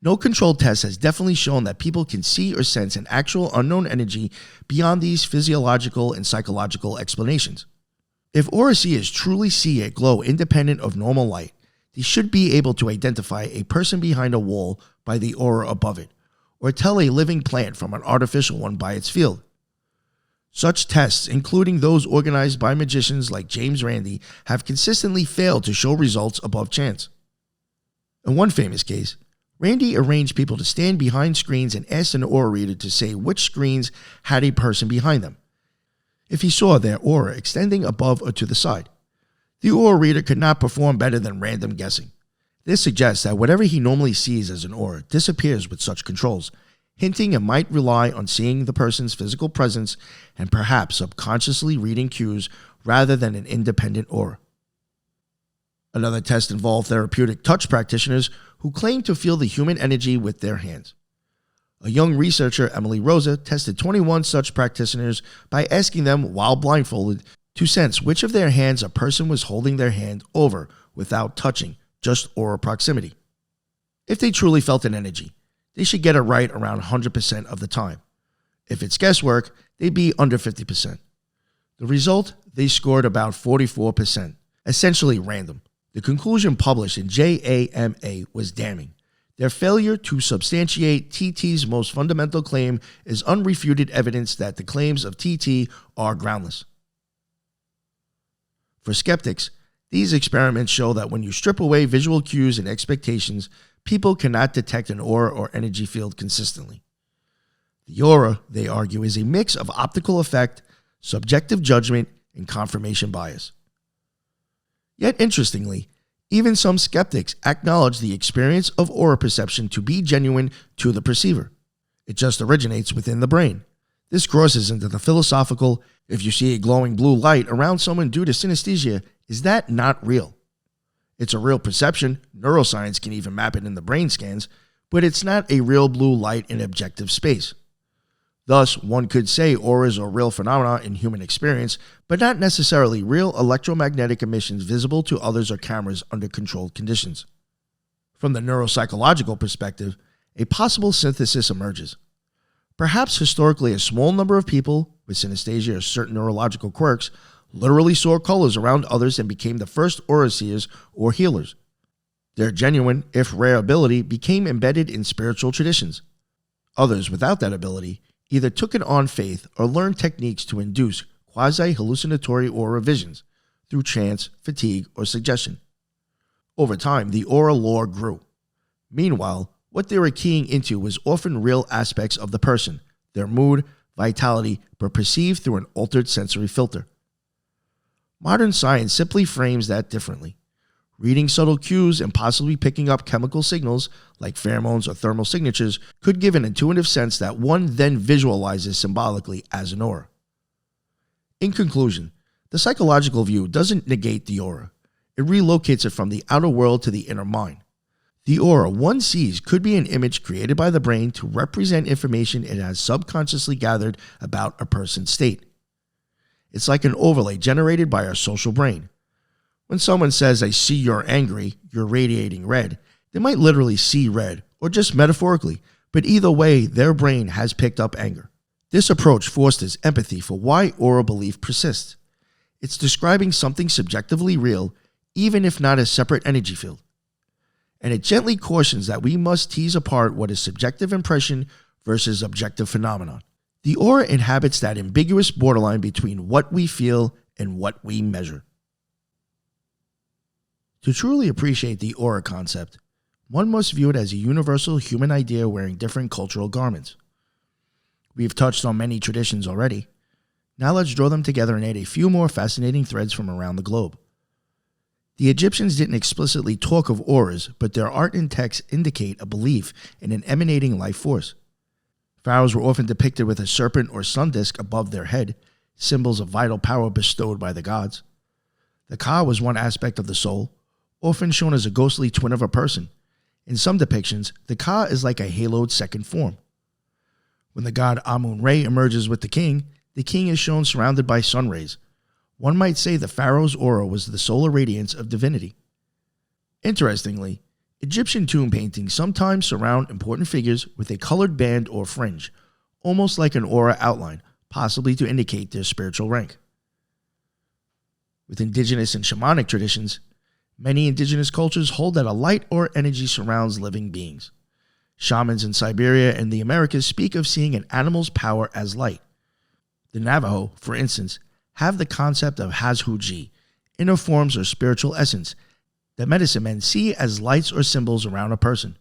No controlled test has definitely shown that people can see or sense an actual unknown energy beyond these physiological and psychological explanations. If aura seers truly see a glow independent of normal light, they should be able to identify a person behind a wall by the aura above it, or tell a living plant from an artificial one by its field. Such tests, including those organized by magicians like James Randi, have consistently failed to show results above chance. In one famous case, Randi arranged people to stand behind screens and asked an aura reader to say which screens had a person behind them, if he saw their aura extending above or to the side. The aura reader could not perform better than random guessing. This suggests that whatever he normally sees as an aura disappears with such controls, hinting it might rely on seeing the person's physical presence and perhaps subconsciously reading cues rather than an independent aura. Another test involved therapeutic touch practitioners who claimed to feel the human energy with their hands. A young researcher, Emily Rosa, tested 21 such practitioners by asking them, while blindfolded, to sense which of their hands a person was holding their hand over without touching, just aura proximity. If they truly felt an energy, they should get it right around 100% of the time. If it's guesswork, they'd be under 50%. The result, they scored about 44%, essentially random. The conclusion published in JAMA was damning. Their failure to substantiate TT's most fundamental claim is unrefuted evidence that the claims of TT are groundless. For skeptics, these experiments show that when you strip away visual cues and expectations, people cannot detect an aura or energy field consistently. The aura, they argue, is a mix of optical effect, subjective judgment, and confirmation bias. Yet interestingly, even some skeptics acknowledge the experience of aura perception to be genuine to the perceiver. It just originates within the brain. This crosses into the philosophical, if you see a glowing blue light around someone due to synesthesia, is that not real? It's a real perception, neuroscience can even map it in the brain scans, but it's not a real blue light in objective space. Thus, one could say auras are real phenomena in human experience, but not necessarily real electromagnetic emissions visible to others or cameras under controlled conditions. From the neuropsychological perspective, a possible synthesis emerges. Perhaps historically a small number of people with synesthesia or certain neurological quirks literally saw colors around others and became the first aura seers or healers. Their genuine, if rare ability became embedded in spiritual traditions. Others without that ability either took it on faith or learned techniques to induce quasi-hallucinatory aura visions through trance, fatigue, or suggestion. Over time, the aura lore grew. Meanwhile, what they were keying into was often real aspects of the person, their mood, vitality, but perceived through an altered sensory filter. Modern science simply frames that differently. Reading subtle cues and possibly picking up chemical signals, like pheromones or thermal signatures, could give an intuitive sense that one then visualizes symbolically as an aura. In conclusion, the psychological view doesn't negate the aura. It relocates it from the outer world to the inner mind. The aura one sees could be an image created by the brain to represent information it has subconsciously gathered about a person's state. It's like an overlay generated by our social brain. When someone says, "I see you're angry, you're radiating red," they might literally see red, or just metaphorically, but either way, their brain has picked up anger. This approach fosters empathy for why aura belief persists. It's describing something subjectively real, even if not a separate energy field. And it gently cautions that we must tease apart what is subjective impression versus objective phenomenon. The aura inhabits that ambiguous borderline between what we feel and what we measure. To truly appreciate the aura concept, one must view it as a universal human idea wearing different cultural garments. We've touched on many traditions already. Now let's draw them together and add a few more fascinating threads from around the globe. The Egyptians didn't explicitly talk of auras, but their art and texts indicate a belief in an emanating life force. Pharaohs were often depicted with a serpent or sun disk above their head, symbols of vital power bestowed by the gods. The Ka was one aspect of the soul, often shown as a ghostly twin of a person. In some depictions, the Ka is like a haloed second form. When the god Amun-Re emerges with the king is shown surrounded by sun rays. One might say the pharaoh's aura was the solar radiance of divinity. Interestingly, Egyptian tomb paintings sometimes surround important figures with a colored band or fringe, almost like an aura outline, possibly to indicate their spiritual rank. With indigenous and shamanic traditions, many indigenous cultures hold that a light or energy surrounds living beings. Shamans in Siberia and the Americas speak of seeing an animal's power as light. The Navajo, for instance, have the concept of Hazhuji, inner forms or spiritual essence, that medicine men see as lights or symbols around a person.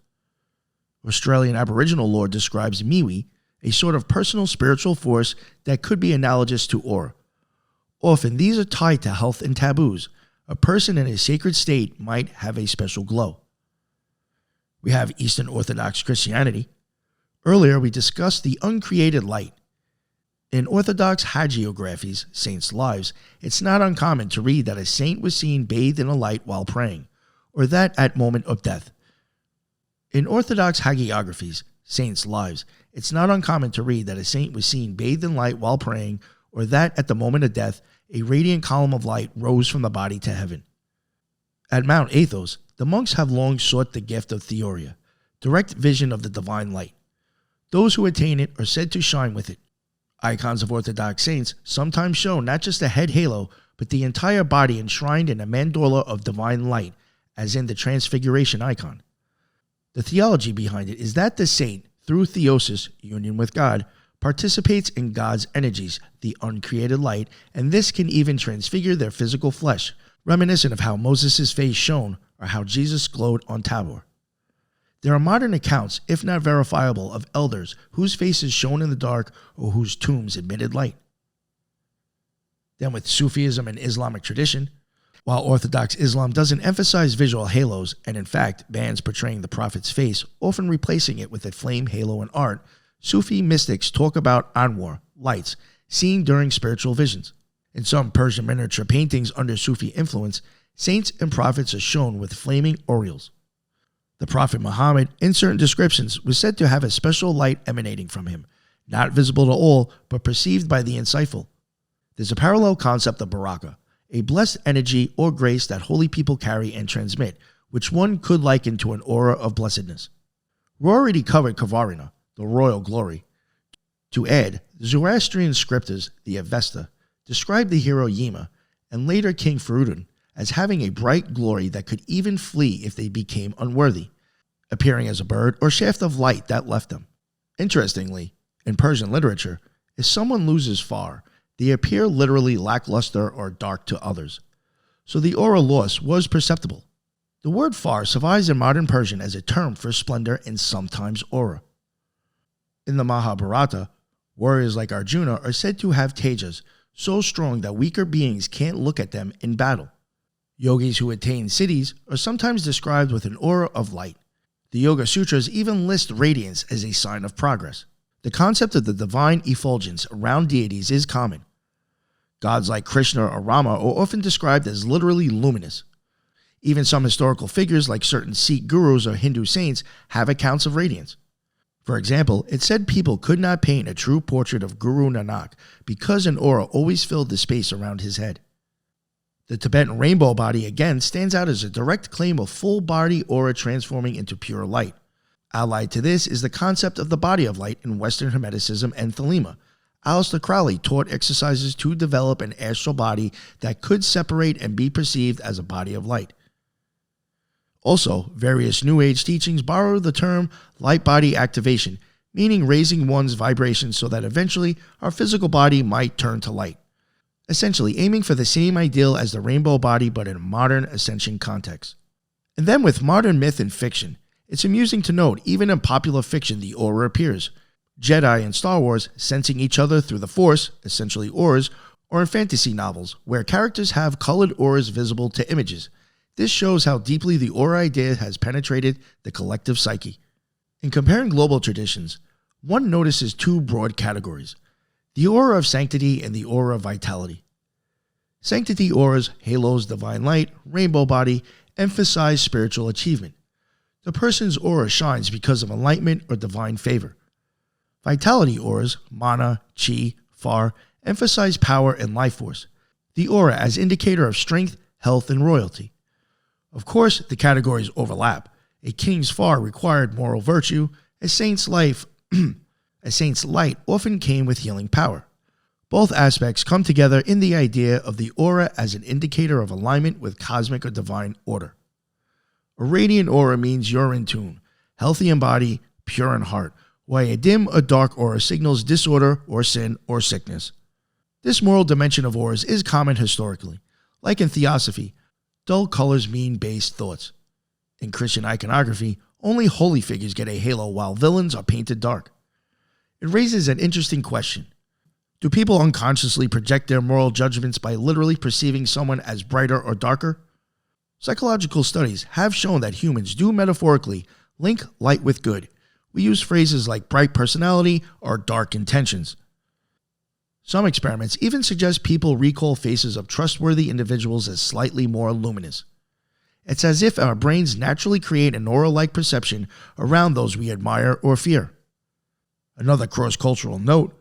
Australian Aboriginal lore describes Miwi, a sort of personal spiritual force that could be analogous to aura. Often these are tied to health and taboos. A person in a sacred state might have a special glow. We have Eastern Orthodox Christianity. Earlier we discussed the uncreated light. In Orthodox hagiographies, saints' lives, it's not uncommon to read that a saint was seen bathed in a light while praying, or that at moment of death. In Orthodox hagiographies, saints' lives, it's not uncommon to read that a saint was seen bathed in light while praying, or that at the moment of death, a radiant column of light rose from the body to heaven. At Mount Athos, the monks have long sought the gift of theoria, direct vision of the divine light. Those who attain it are said to shine with it. Icons of Orthodox saints sometimes show not just a head halo, but the entire body enshrined in a mandorla of divine light, as in the Transfiguration icon. The theology behind it is that the saint, through theosis, union with God, participates in God's energies, the uncreated light, and this can even transfigure their physical flesh, reminiscent of how Moses' face shone or how Jesus glowed on Tabor. There are modern accounts, if not verifiable, of elders whose faces shone in the dark or whose tombs emitted light. Then with Sufism and Islamic tradition, while Orthodox Islam doesn't emphasize visual halos and in fact bans portraying the Prophet's face, often replacing it with a flame halo in art, Sufi mystics talk about anwar, lights, seen during spiritual visions. In some Persian miniature paintings under Sufi influence, saints and prophets are shown with flaming aureoles. The Prophet Muhammad, in certain descriptions, was said to have a special light emanating from him, not visible to all, but perceived by the insightful. There's a parallel concept of baraka, a blessed energy or grace that holy people carry and transmit, which one could liken to an aura of blessedness. We already covered Kavarina, the royal glory. To add, the Zoroastrian scriptures, the Avesta, describe the hero Yima, and later King Faridun, as having a bright glory that could even flee if they became unworthy, appearing as a bird or shaft of light that left them. Interestingly, in Persian literature, if someone loses far, they appear literally lackluster or dark to others. So the aura loss was perceptible. The word far survives in modern Persian as a term for splendor and sometimes aura. In the Mahabharata, warriors like Arjuna are said to have tejas so strong that weaker beings can't look at them in battle. Yogis who attain siddhis are sometimes described with an aura of light. The Yoga Sutras even list radiance as a sign of progress. The concept of the divine effulgence around deities is common. Gods like Krishna or Rama are often described as literally luminous. Even some historical figures like certain Sikh gurus or Hindu saints have accounts of radiance. For example, it said people could not paint a true portrait of Guru Nanak because an aura always filled the space around his head. The Tibetan rainbow body again stands out as a direct claim of full body aura transforming into pure light. Allied to this is the concept of the body of light in Western Hermeticism and Thelema. Aleister Crowley taught exercises to develop an astral body that could separate and be perceived as a body of light. Also, various New Age teachings borrow the term light body activation, meaning raising one's vibration so that eventually our physical body might turn to light. Essentially aiming for the same ideal as the rainbow body but in a modern ascension context. And then with modern myth and fiction, it's amusing to note even in popular fiction the aura appears. Jedi in Star Wars sensing each other through the Force, essentially auras, or in fantasy novels where characters have colored auras visible to images. This shows how deeply the aura idea has penetrated the collective psyche. In comparing global traditions, one notices two broad categories: the aura of sanctity and the aura of vitality. Sanctity auras, halos, divine light, rainbow body, emphasize spiritual achievement. The person's aura shines because of enlightenment or divine favor. Vitality auras, mana, chi, far, emphasize power and life force. The aura as indicator of strength, health, and royalty. Of course, the categories overlap. A king's far required moral virtue. A saint's light often came with healing power. Both aspects come together in the idea of the aura as an indicator of alignment with cosmic or divine order. A radiant aura means you're in tune, healthy in body, pure in heart, while a dim or dark aura signals disorder or sin or sickness. This moral dimension of auras is common historically. Like in theosophy, dull colors mean base thoughts. In Christian iconography, only holy figures get a halo while villains are painted dark. It raises an interesting question. Do people unconsciously project their moral judgments by literally perceiving someone as brighter or darker? Psychological studies have shown that humans do metaphorically link light with good. We use phrases like bright personality or dark intentions. Some experiments even suggest people recall faces of trustworthy individuals as slightly more luminous. It's as if our brains naturally create an aura-like perception around those we admire or fear. Another cross-cultural note,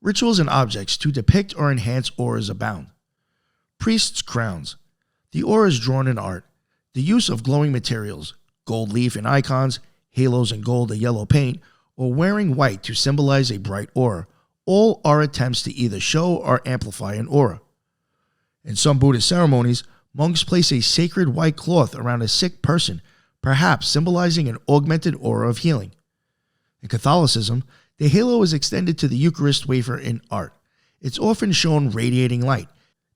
rituals and objects to depict or enhance auras abound. Priests' crowns. The auras drawn in art. The use of glowing materials, gold leaf in icons, halos in gold or yellow paint, or wearing white to symbolize a bright aura, all are attempts to either show or amplify an aura. In some Buddhist ceremonies, monks place a sacred white cloth around a sick person, perhaps symbolizing an augmented aura of healing. In Catholicism, the halo is extended to the Eucharist wafer in art. It's often shown radiating light.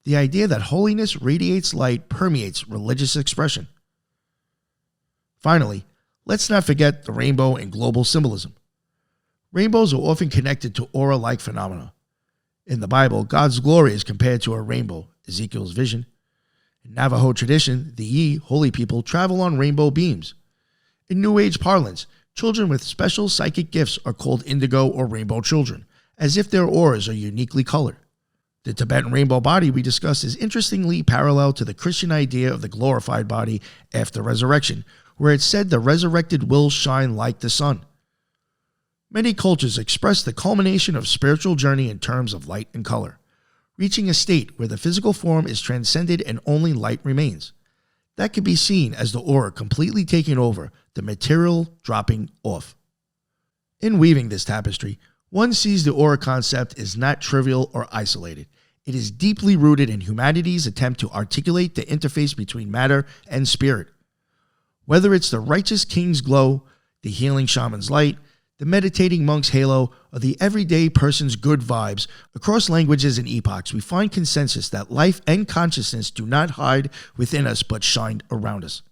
The idea that holiness radiates light permeates religious expression. Finally, let's not forget the rainbow and global symbolism. Rainbows are often connected to aura-like phenomena. In the Bible, God's glory is compared to a rainbow, Ezekiel's vision. In Navajo tradition, the Yi, holy people, travel on rainbow beams. In New Age parlance, children with special psychic gifts are called indigo or rainbow children, as if their auras are uniquely colored. The Tibetan rainbow body we discussed is interestingly parallel to the Christian idea of the glorified body after resurrection, where it's said the resurrected will shine like the sun. Many cultures express the culmination of spiritual journey in terms of light and color, reaching a state where the physical form is transcended and only light remains. That can be seen as the aura completely taking over, the material dropping off. In weaving this tapestry, one sees the aura concept is not trivial or isolated. It is deeply rooted in humanity's attempt to articulate the interface between matter and spirit. Whether it's the righteous king's glow, the healing shaman's light, the meditating monk's halo, or the everyday person's good vibes, across languages and epochs, we find consensus that life and consciousness do not hide within us but shine around us.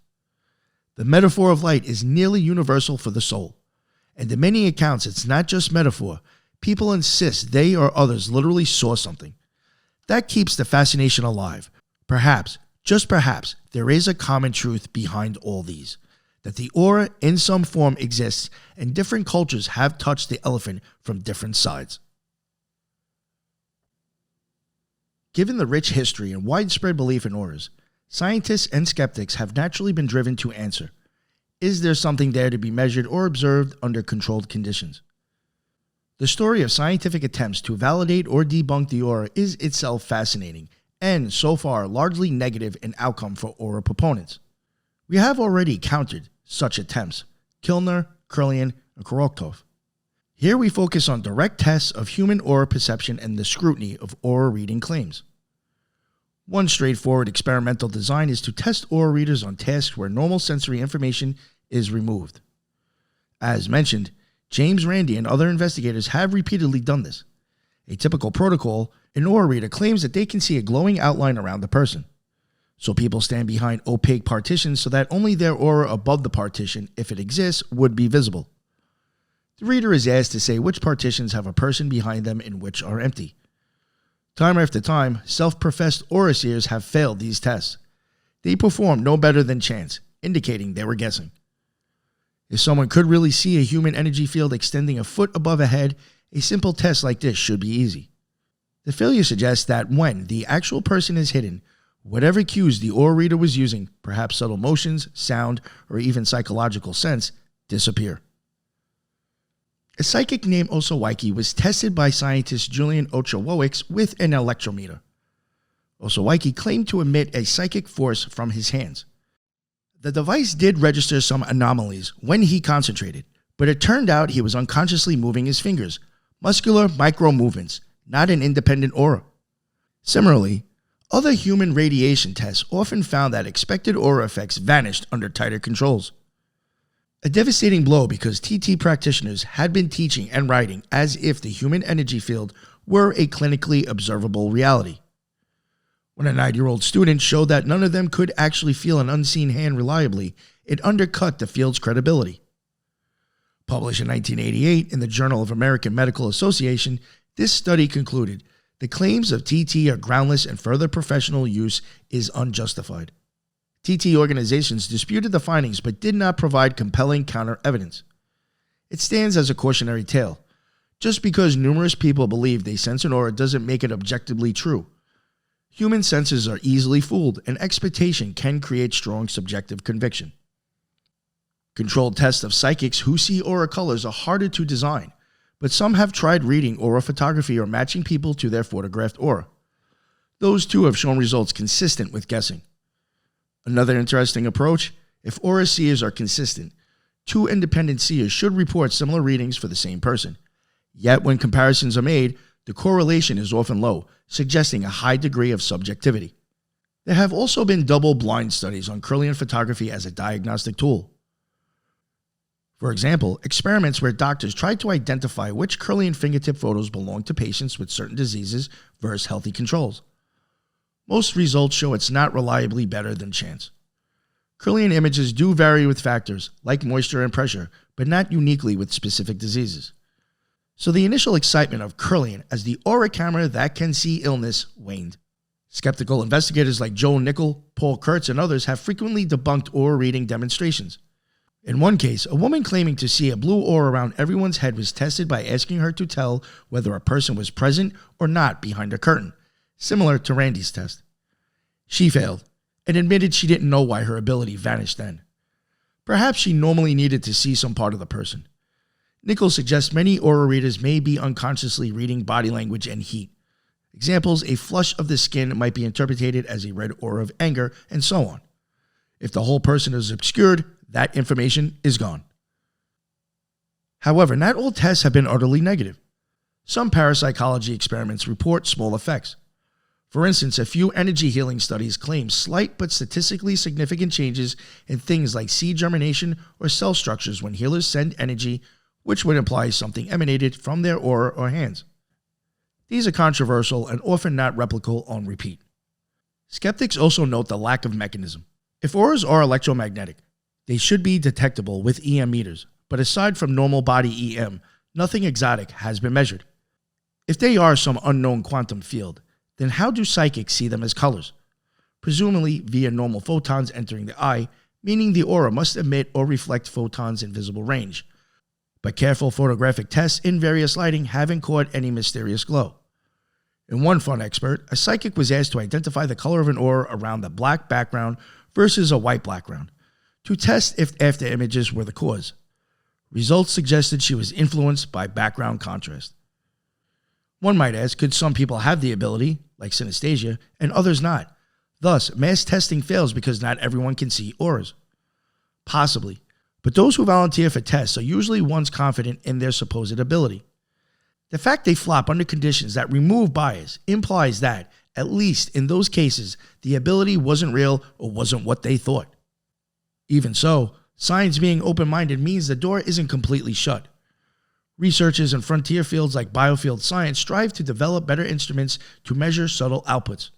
The metaphor of light is nearly universal for the soul. And in many accounts, it's not just metaphor. People insist they or others literally saw something. That keeps the fascination alive. Perhaps, just perhaps, there is a common truth behind all these. That the aura in some form exists and different cultures have touched the elephant from different sides. Given the rich history and widespread belief in auras, scientists and skeptics have naturally been driven to answer, is there something there to be measured or observed under controlled conditions? The story of scientific attempts to validate or debunk the aura is itself fascinating and, so far, largely negative in outcome for aura proponents. We have already countered such attempts, Kilner, Kirlian, and Korokov. Here we focus on direct tests of human aura perception and the scrutiny of aura reading claims. One straightforward experimental design is to test aura readers on tasks where normal sensory information is removed. As mentioned, James Randi and other investigators have repeatedly done this. A typical protocol, an aura reader claims that they can see a glowing outline around the person. So people stand behind opaque partitions so that only their aura above the partition, if it exists, would be visible. The reader is asked to say which partitions have a person behind them and which are empty. Time after time, self-professed aura seers have failed these tests. They performed no better than chance, indicating they were guessing. If someone could really see a human energy field extending a foot above a head, a simple test like this should be easy. The failure suggests that when the actual person is hidden, whatever cues the aura reader was using, perhaps subtle motions, sound, or even psychological sense, disappear. A psychic named Osawaiki was tested by scientist Julian Ochowowicz with an electrometer. Osawaiki claimed to emit a psychic force from his hands. The device did register some anomalies when he concentrated, but it turned out he was unconsciously moving his fingers, muscular micro movements, not an independent aura. Similarly, other human radiation tests often found that expected aura effects vanished under tighter controls. A devastating blow because TT practitioners had been teaching and writing as if the human energy field were a clinically observable reality. When a 9-year-old student showed that none of them could actually feel an unseen hand reliably, it undercut the field's credibility. Published in 1988 in the Journal of American Medical Association, this study concluded the claims of TT are groundless and further professional use is unjustified. TT organizations disputed the findings but did not provide compelling counter-evidence. It stands as a cautionary tale. Just because numerous people believe they sense an aura doesn't make it objectively true. Human senses are easily fooled, and expectation can create strong subjective conviction. Controlled tests of psychics who see aura colors are harder to design, but some have tried reading aura photography or matching people to their photographed aura. Those too have shown results consistent with guessing. Another interesting approach: if aura seers are consistent, 2 independent seers should report similar readings for the same person. Yet when comparisons are made, the correlation is often low, suggesting a high degree of subjectivity. There have also been double-blind studies on Kirlian photography as a diagnostic tool. For example, experiments where doctors tried to identify which Kirlian fingertip photos belong to patients with certain diseases versus healthy controls. Most results show it's not reliably better than chance. Kirlian images do vary with factors like moisture and pressure, but not uniquely with specific diseases. So the initial excitement of Kirlian as the aura camera that can see illness waned. Skeptical investigators like Joe Nickel, Paul Kurtz, and others have frequently debunked aura reading demonstrations. In one case, a woman claiming to see a blue aura around everyone's head was tested by asking her to tell whether a person was present or not behind a curtain, similar to Randy's test. She failed and admitted she didn't know why her ability vanished then. Perhaps she normally needed to see some part of the person. Nichols suggests many aura readers may be unconsciously reading body language and heat. Examples: a flush of the skin might be interpreted as a red aura of anger, and so on. If the whole person is obscured, that information is gone. However, not all tests have been utterly negative. Some parapsychology experiments report small effects. For instance, a few energy healing studies claim slight but statistically significant changes in things like seed germination or cell structures when healers send energy, which would imply something emanated from their aura or hands. These are controversial and often not replicable on repeat. Skeptics also note the lack of mechanism. If auras are electromagnetic, they should be detectable with EM meters, but aside from normal body EM, nothing exotic has been measured. If they are some unknown quantum field, then how do psychics see them as colors? Presumably via normal photons entering the eye, meaning the aura must emit or reflect photons in visible range. But careful photographic tests in various lighting haven't caught any mysterious glow. In one fun expert, a psychic was asked to identify the color of an aura around a black background versus a white background, to test if after images were the cause. Results suggested she was influenced by background contrast. One might ask, could some people have the ability, like synesthesia, and others not? Thus, mass testing fails because not everyone can see auras. Possibly. But those who volunteer for tests are usually ones confident in their supposed ability. The fact they flop under conditions that remove bias implies that, at least in those cases, the ability wasn't real or wasn't what they thought. Even so, science being open-minded means the door isn't completely shut. Researchers in frontier fields like biofield science strive to develop better instruments to measure subtle outputs.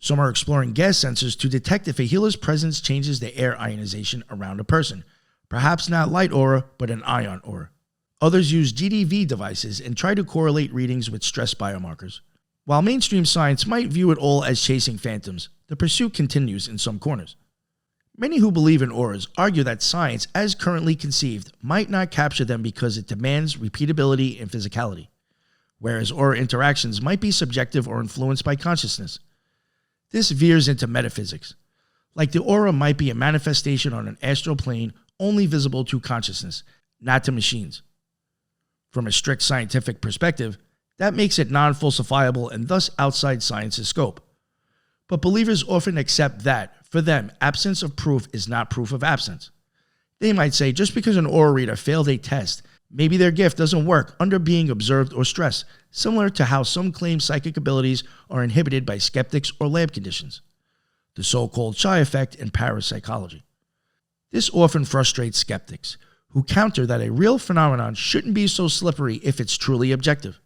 Some are exploring gas sensors to detect if a healer's presence changes the air ionization around a person, perhaps not light aura, but an ion aura. Others use GDV devices and try to correlate readings with stress biomarkers. While mainstream science might view it all as chasing phantoms, the pursuit continues in some corners. Many who believe in auras argue that science, as currently conceived, might not capture them because it demands repeatability and physicality, whereas aura interactions might be subjective or influenced by consciousness. This veers into metaphysics. Like the aura might be a manifestation on an astral plane only visible to consciousness, not to machines. From a strict scientific perspective, that makes it non-falsifiable and thus outside science's scope. But believers often accept that, for them, absence of proof is not proof of absence. They might say just because an aura reader failed a test, maybe their gift doesn't work under being observed or stressed, similar to how some claim psychic abilities are inhibited by skeptics or lab conditions. The so-called shy effect in parapsychology. This often frustrates skeptics, who counter that a real phenomenon shouldn't be so slippery if it's truly objective.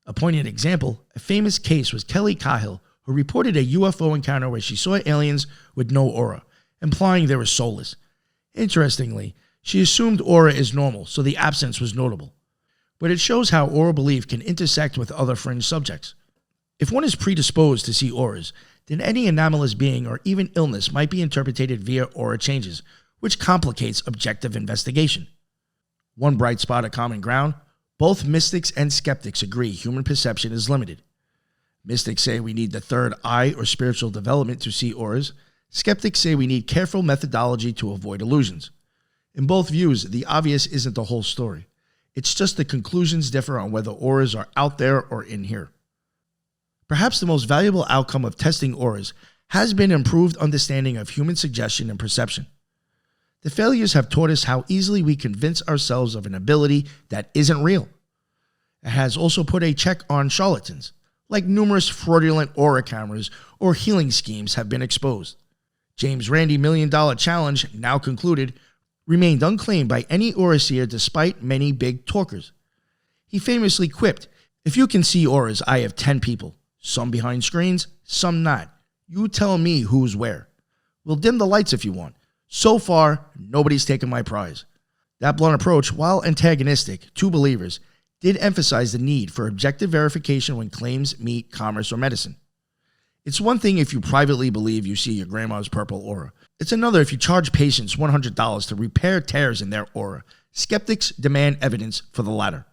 A poignant example, a famous case was Kelly Cahill, who reported a UFO encounter where she saw aliens with no aura, implying they were soulless. Interestingly, she assumed aura is normal, so the absence was notable. But it shows how aura belief can intersect with other fringe subjects. If one is predisposed to see auras, then any anomalous being or even illness might be interpreted via aura changes, which complicates objective investigation. One bright spot of common ground, both mystics and skeptics agree human perception is limited. Mystics say we need the third eye or spiritual development to see auras. Skeptics say we need careful methodology to avoid illusions. In both views, the obvious isn't the whole story. It's just the conclusions differ on whether auras are out there or in here. Perhaps the most valuable outcome of testing auras has been improved understanding of human suggestion and perception. The failures have taught us how easily we convince ourselves of an ability that isn't real. It has also put a check on charlatans, like numerous fraudulent aura cameras or healing schemes have been exposed. James Randi $1 Million Challenge, now concluded, remained unclaimed by any aura seer despite many big talkers. He famously quipped, "If you can see auras, I have 10 people. Some behind screens, some not. You tell me who's where. We'll dim the lights if you want. So far, nobody's taken my prize." That blunt approach, while antagonistic to believers, did emphasize the need for objective verification when claims meet commerce or medicine. It's one thing if you privately believe you see your grandma's purple aura. It's another if you charge patients $100 to repair tears in their aura. Skeptics demand evidence for the latter.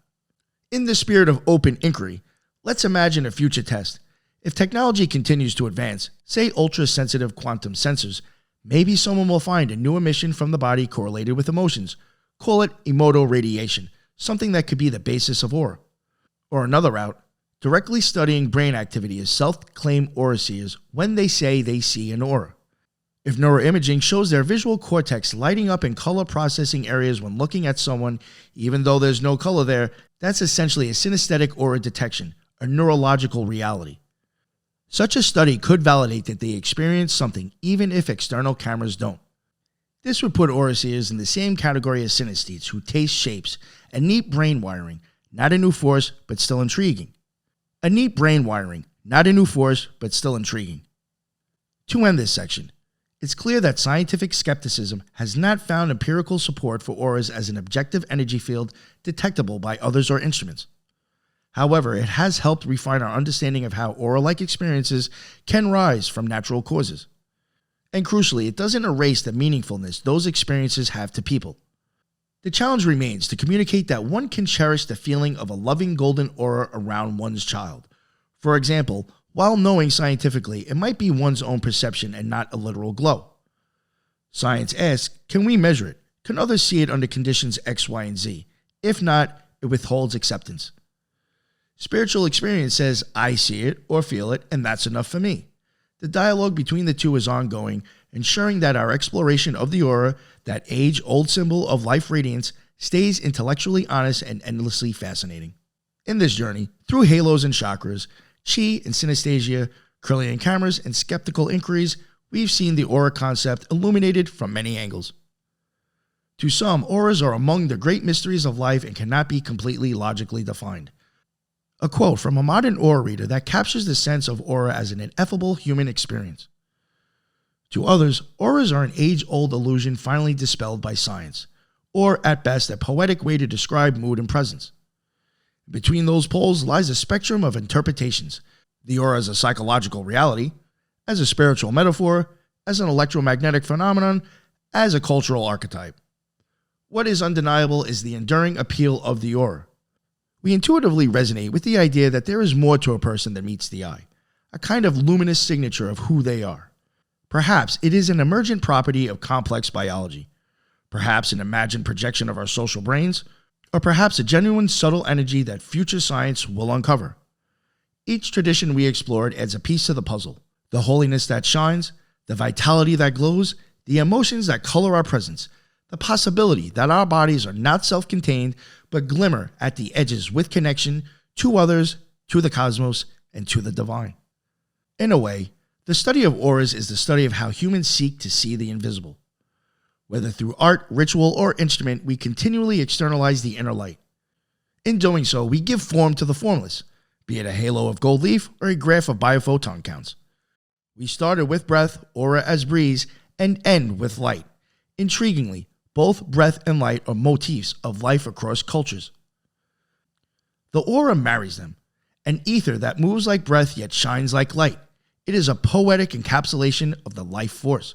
In the spirit of open inquiry, let's imagine a future test. If technology continues to advance, say ultra-sensitive quantum sensors, maybe someone will find a new emission from the body correlated with emotions. Call it emoto radiation, something that could be the basis of aura. Or another route, directly studying brain activity as self-claimed aura seers when they say they see an aura. If neuroimaging shows their visual cortex lighting up in color processing areas when looking at someone, even though there's no color there, that's essentially a synesthetic aura detection, a neurological reality. Such a study could validate that they experience something even if external cameras don't. This would put aura seers in the same category as synesthetes who taste shapes, a neat brain wiring, not a new force, but still intriguing. A neat brain wiring, not a new force, but still intriguing. To end this section, it's clear that scientific skepticism has not found empirical support for auras as an objective energy field detectable by others or instruments. However, it has helped refine our understanding of how aura-like experiences can rise from natural causes. And crucially, it doesn't erase the meaningfulness those experiences have to people. The challenge remains to communicate that one can cherish the feeling of a loving golden aura around one's child. For example, while knowing scientifically it might be one's own perception and not a literal glow. Science asks, can we measure it? Can others see it under conditions X, Y, and Z? If not, it withholds acceptance. Spiritual experience says, I see it or feel it, and that's enough for me. The dialogue between the two is ongoing, ensuring that our exploration of the aura, that age-old symbol of life radiance, stays intellectually honest and endlessly fascinating. In this journey, through halos and chakras, chi and synesthesia, Kirlian cameras, and skeptical inquiries, we've seen the aura concept illuminated from many angles. To some, auras are among the great mysteries of life and cannot be completely logically defined. A quote from a modern aura reader that captures the sense of aura as an ineffable human experience. To others, auras are an age-old illusion finally dispelled by science, or at best a poetic way to describe mood and presence. Between those poles lies a spectrum of interpretations, the aura as a psychological reality, as a spiritual metaphor, as an electromagnetic phenomenon, as a cultural archetype. What is undeniable is the enduring appeal of the aura. We intuitively resonate with the idea that there is more to a person than meets the eye. a kind of luminous signature of who they are. Perhaps it is an emergent property of complex biology, perhaps an imagined projection of our social brains, or perhaps a genuine subtle energy that future science will uncover. Each tradition we explored adds a piece to the puzzle: the holiness that shines, the vitality that glows, the emotions that color our presence, the possibility that our bodies are not self-contained but glimmer at the edges with connection to others, to the cosmos, and to the divine. In a way, the study of auras is the study of how humans seek to see the invisible. Whether through art, ritual, or instrument, we continually externalize the inner light. In doing so, we give form to the formless, be it a halo of gold leaf or a graph of biophoton counts. We started with breath, aura as breeze, and end with light. Intriguingly, both breath and light are motifs of life across cultures. The aura marries them, an ether that moves like breath yet shines like light. It is a poetic encapsulation of the life force.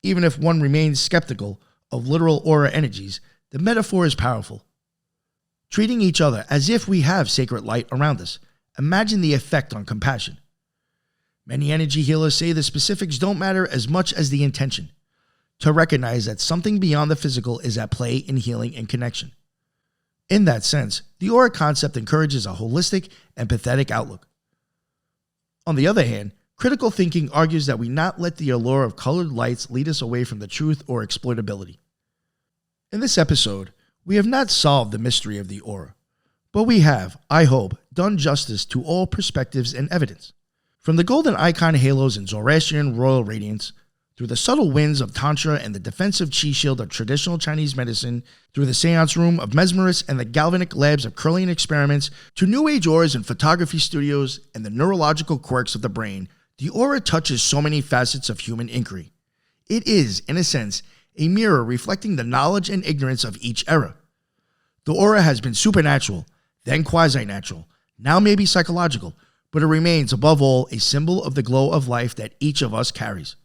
Even if one remains skeptical of literal aura energies, the metaphor is powerful. Treating each other as if we have sacred light around us, imagine the effect on compassion. Many energy healers say the specifics don't matter as much as the intention, to recognize that something beyond the physical is at play in healing and connection. In that sense, the aura concept encourages a holistic, empathetic outlook. On the other hand, critical thinking argues that we not let the allure of colored lights lead us away from the truth or exploitability. In this episode, we have not solved the mystery of the aura, but we have, I hope, done justice to all perspectives and evidence. From the golden icon halos in Zoroastrian royal radiance, through the subtle winds of Tantra and the defensive chi shield of traditional Chinese medicine, through the seance room of mesmerists and the galvanic labs of Kirlian experiments, to new age auras in photography studios and the neurological quirks of the brain, the aura touches so many facets of human inquiry. It is, in a sense, a mirror reflecting the knowledge and ignorance of each era. The aura has been supernatural, then quasi-natural, now maybe psychological, but it remains above all a symbol of the glow of life that each of us carries.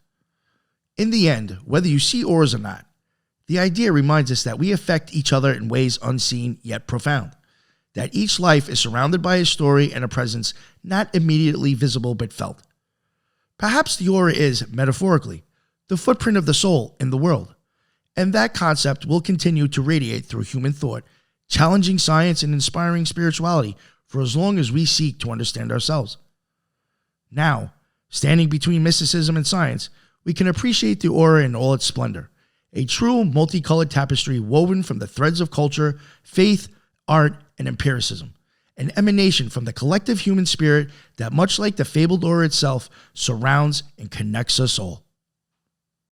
In the end, whether you see auras or not, the idea reminds us that we affect each other in ways unseen yet profound, that each life is surrounded by a story and a presence not immediately visible but felt. Perhaps the aura is, metaphorically, the footprint of the soul in the world, and that concept will continue to radiate through human thought, challenging science and inspiring spirituality for as long as we seek to understand ourselves. Now, standing between mysticism and science, we can appreciate the aura in all its splendor, a true multicolored tapestry woven from the threads of culture, faith, art, and empiricism, an emanation from the collective human spirit that, much like the fabled aura itself, surrounds and connects us all.